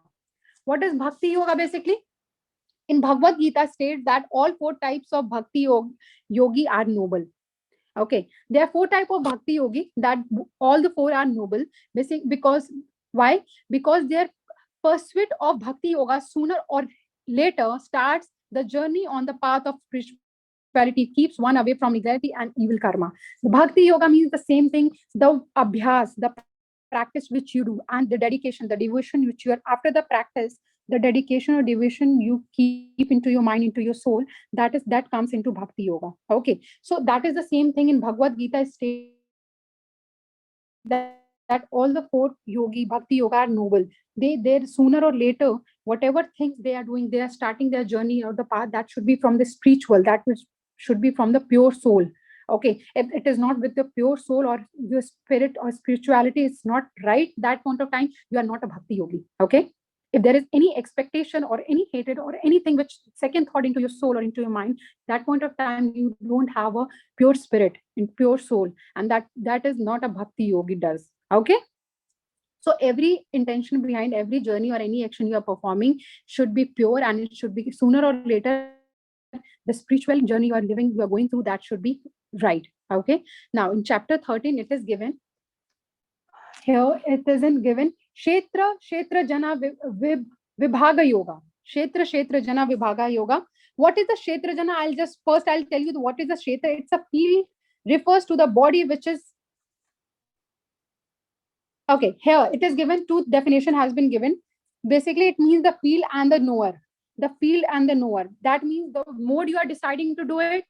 What is Bhakti Yoga basically? In Bhagavad Gita states that all four types of yogi are noble. Okay, there are four types of Bhakti yogi, that all the four are noble. Because why? Because their pursuit of Bhakti Yoga sooner or later starts the journey on the path of spirituality. spirituality, keeps one away from negativity and evil karma. The Bhakti Yoga means the same thing, the abhyas, the practice which you do, and the dedication, the devotion which you are after the practice, the dedication or devotion you keep into your mind, into your soul, that comes into Bhakti Yoga. Okay, so that is the same thing in Bhagavad Gita is stated that all the four yogi Bhakti Yoga are noble. They sooner or later, whatever things they are doing, they are starting their journey or the path that should be from the spiritual, that which should be from the pure soul. Okay, if it is not with the pure soul or your spirit or spirituality, it's not right that point of time, you are not a Bhakti Yogi. Okay, if there is any expectation or any hatred or anything which second thought into your soul or into your mind, that point of time you don't have a pure spirit and pure soul, and that is not a Bhakti Yogi does. Okay, so every intention behind every journey or any action you are performing should be pure, and it should be sooner or later the spiritual journey you are living, you are going through, that should be right. Okay, now in chapter 13 it is given here, it isn't given Kshetra Jana Vibhaga Yoga. Kshetra Jana Vibhaga Yoga. What is the Kshetra Jana? I'll tell you what is the Kshetra. It's a field, refers to the body which is. Okay, here it is given, two definition has been given. Basically, it means the field and the knower. The field and the knower. That means the mode you are deciding to do it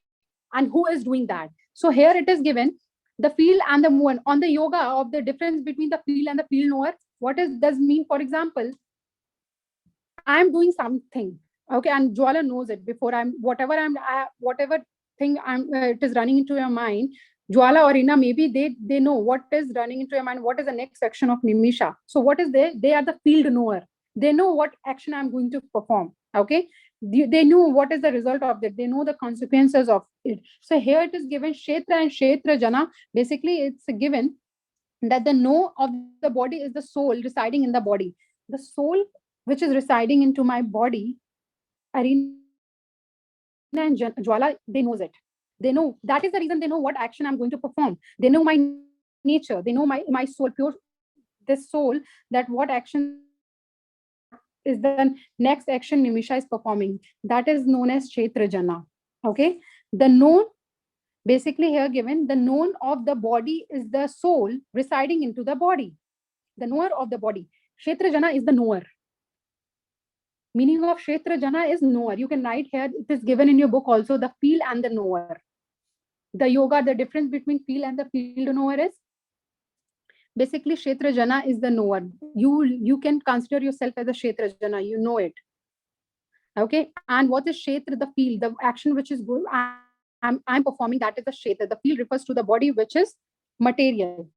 and who is doing that. So here it is given the field and the mover on the yoga of the difference between the field and the field knower. What does mean? For example, I'm doing something, okay, and Jwala knows it before whatever thing it is running into your mind. Jwala or Ina, maybe they know what is running into your mind, what is the next action of Nimisha. So what is they are the field knower. They know what action I'm going to perform. Okay, they know what is the result of that. They know the consequences of it. So here it is given Kshetra and Kshetra Jana. Basically, it's given that the know of the body is the soul residing in the body. The soul which is residing into my body, Arina and Jwala, they knows it. They know, that is the reason they know what action I'm going to perform. They know my nature. They know my soul, pure this soul, that what action is the next action Nimisha is performing. That is known as Kshetra Jana. Okay. The known, basically here given, the known of the body is the soul residing into the body. The knower of the body. Kshetra Jana is the knower. Meaning of Kshetra Jana is knower. You can write here, it is given in your book also, the field and the knower. The yoga, the difference between field and the field knower is basically Kshetra Jana is the knower. You can consider yourself as a Kshetra Jana, you know it. Okay, and what is Kshetra? The field, the action which is good, I'm performing, that is the Kshetra. The field refers to the body which is material.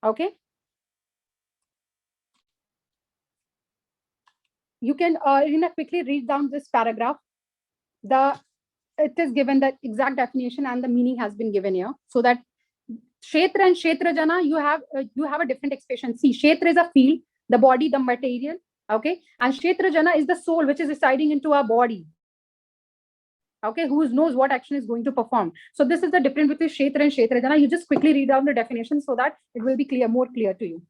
Okay. You can quickly read down this paragraph. It is given that exact definition and the meaning has been given here, so that Kshetra and Kshetra Jana, you have a different expression. See, Kshetra is a field, the body, the material. Okay, and Kshetra Jana is the soul which is residing into our body. Okay, who knows what action is going to perform. So this is the difference between Kshetra and Kshetra Jana. You just quickly read down the definition so that it will be clear, more clear to you.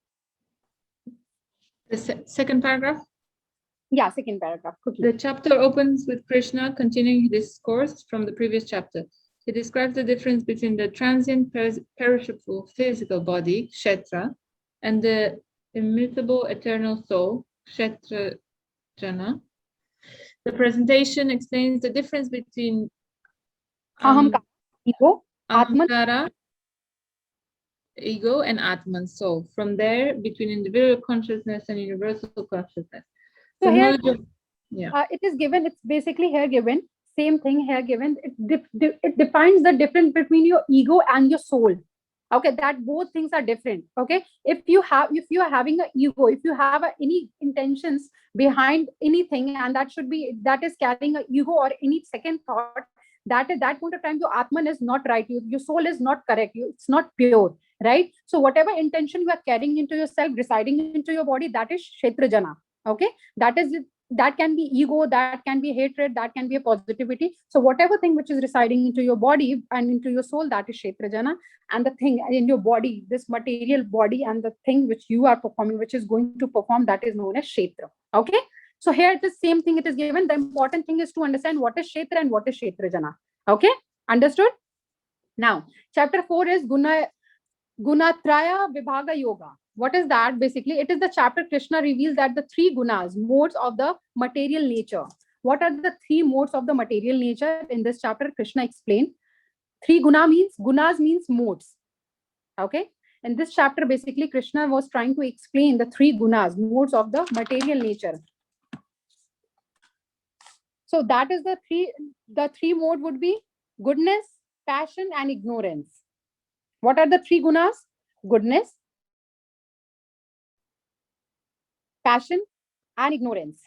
The second paragraph? Yeah, second paragraph. Quickly. The chapter opens with Krishna continuing his discourse from the previous chapter. He describes the difference between the transient, perishable physical body, Kshetra, and the immutable eternal soul, Kshetra Jana. The presentation explains the difference between Ahamkara, ego, Ahamkara, ego, and Atman, soul. From there, between individual consciousness and universal consciousness. So here, yeah, it is given. It's basically here given. Same thing here given. It defines the difference between your ego and your soul. Okay, that both things are different. Okay, if you are having an ego, if you have any intentions behind anything, and that is carrying an ego or any second thought, that at that point of time your Atman is not right. Your soul is not correct. It's not pure, right? So whatever intention you are carrying into yourself, residing into your body, that is Kshetra Jana. Okay, that can be ego, that can be hatred, that can be a positivity. So whatever thing which is residing into your body and into your soul, that is Kshetra Jana. And the thing in your body, this material body, and the thing which you are performing, which is going to perform, that is known as Kshetra. Okay, So here it is same thing, it is given. The important thing is to understand what is Kshetra and what is Kshetrajana. Okay, understood? Now, chapter 4 is Gunatraya Vibhaga Yoga. What is that? Basically, it is the chapter Krishna reveals that the three gunas, modes of the material nature. What are the three modes of the material nature? In this chapter, Krishna explained. Three gunas means modes. Okay. In this chapter, basically, Krishna was trying to explain the three gunas, modes of the material nature. So that is the three mode would be goodness, passion, and ignorance. What are the three gunas? Goodness, passion, and ignorance.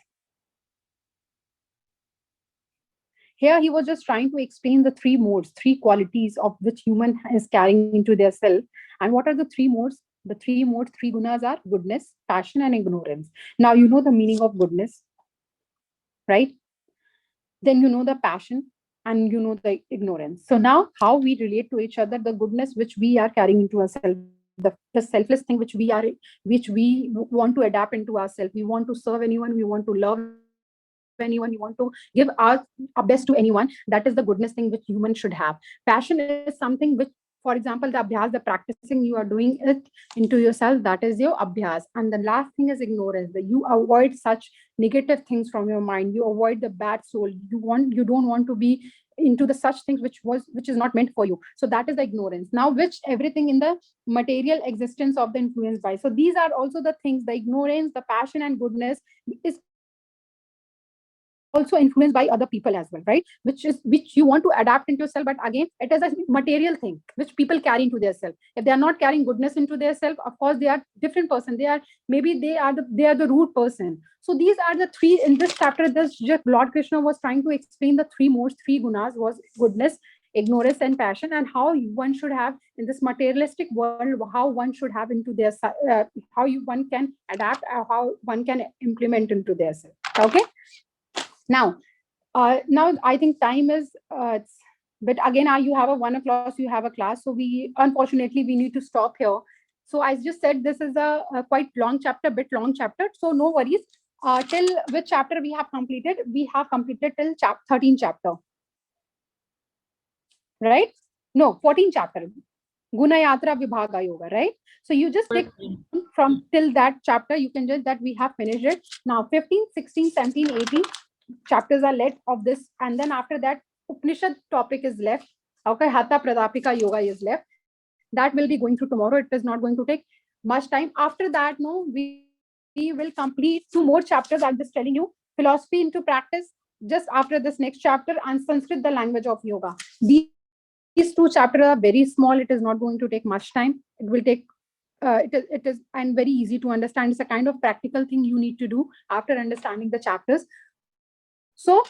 Here he was just trying to explain the three modes, three qualities of which human is carrying into their self. And what are the three modes? The three modes, three gunas are goodness, passion, and ignorance. Now you know the meaning of goodness, right? Then you know the passion and you know the ignorance. So now how we relate to each other, the goodness which we are carrying into ourselves, the selfless thing which we want to adapt into ourselves. We want to serve anyone, we want to love anyone, we want to give our best to anyone. That is the goodness thing which human should have. Passion is something which, for example, the abhyas, the practicing you are doing it into yourself, that is your abhyas. And the last thing is ignorance, that you avoid such negative things from your mind, you avoid the bad soul, you don't want to be into the such things which is not meant for you. So that is the ignorance. Now which everything in the material existence of the influence by. So these are also the things, the ignorance, the passion, and goodness is also influenced by other people as well, right? Which you want to adapt into yourself, but again it is a material thing which people carry into their self. If they are not carrying goodness into their self, of course they are different person, they are the rude person. So these are the three in this chapter. This just Lord Krishna was trying to explain the three modes, three gunas was goodness, ignorance, and passion, and how one should have in this materialistic world, how one should have into their one can adapt, how one can implement into their self. Okay. Now I think time is but again you have a 1 o'clock, you have a class, so we unfortunately we need to stop here. So I just said this is a quite long chapter, so no worries. Till which chapter we have completed? We have completed till 13 chapter, right? No, 14 chapter, Gunayatra Vibhaga Yoga, right? So you just take from till that chapter, you can just that we have finished it. Now 15, 16, 17, 18 chapters are left of this, and then after that Upanishad topic is left. Okay, Hatha Pradapika Yoga is left. That will be going through tomorrow. It is not going to take much time. After that, no, we will complete 2 more chapters. I'm just telling you, philosophy into practice just after this next chapter, and Sanskrit, the language of yoga. These 2 chapters are very small. It is not going to take much time. It will take it is and very easy to understand. It's a kind of practical thing you need to do after understanding the chapters. So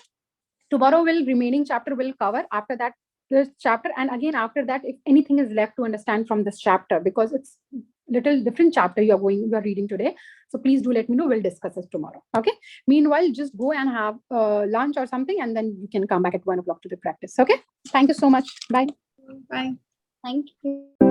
tomorrow remaining chapter will cover after that this chapter, and again after that if anything is left to understand from this chapter, because it's little different chapter you are reading today. So please do let me know. We'll discuss this tomorrow. Okay. Meanwhile, just go and have lunch or something, and then you can come back at 1 o'clock to the practice. Okay. Thank you so much. Bye. Bye. Thank you.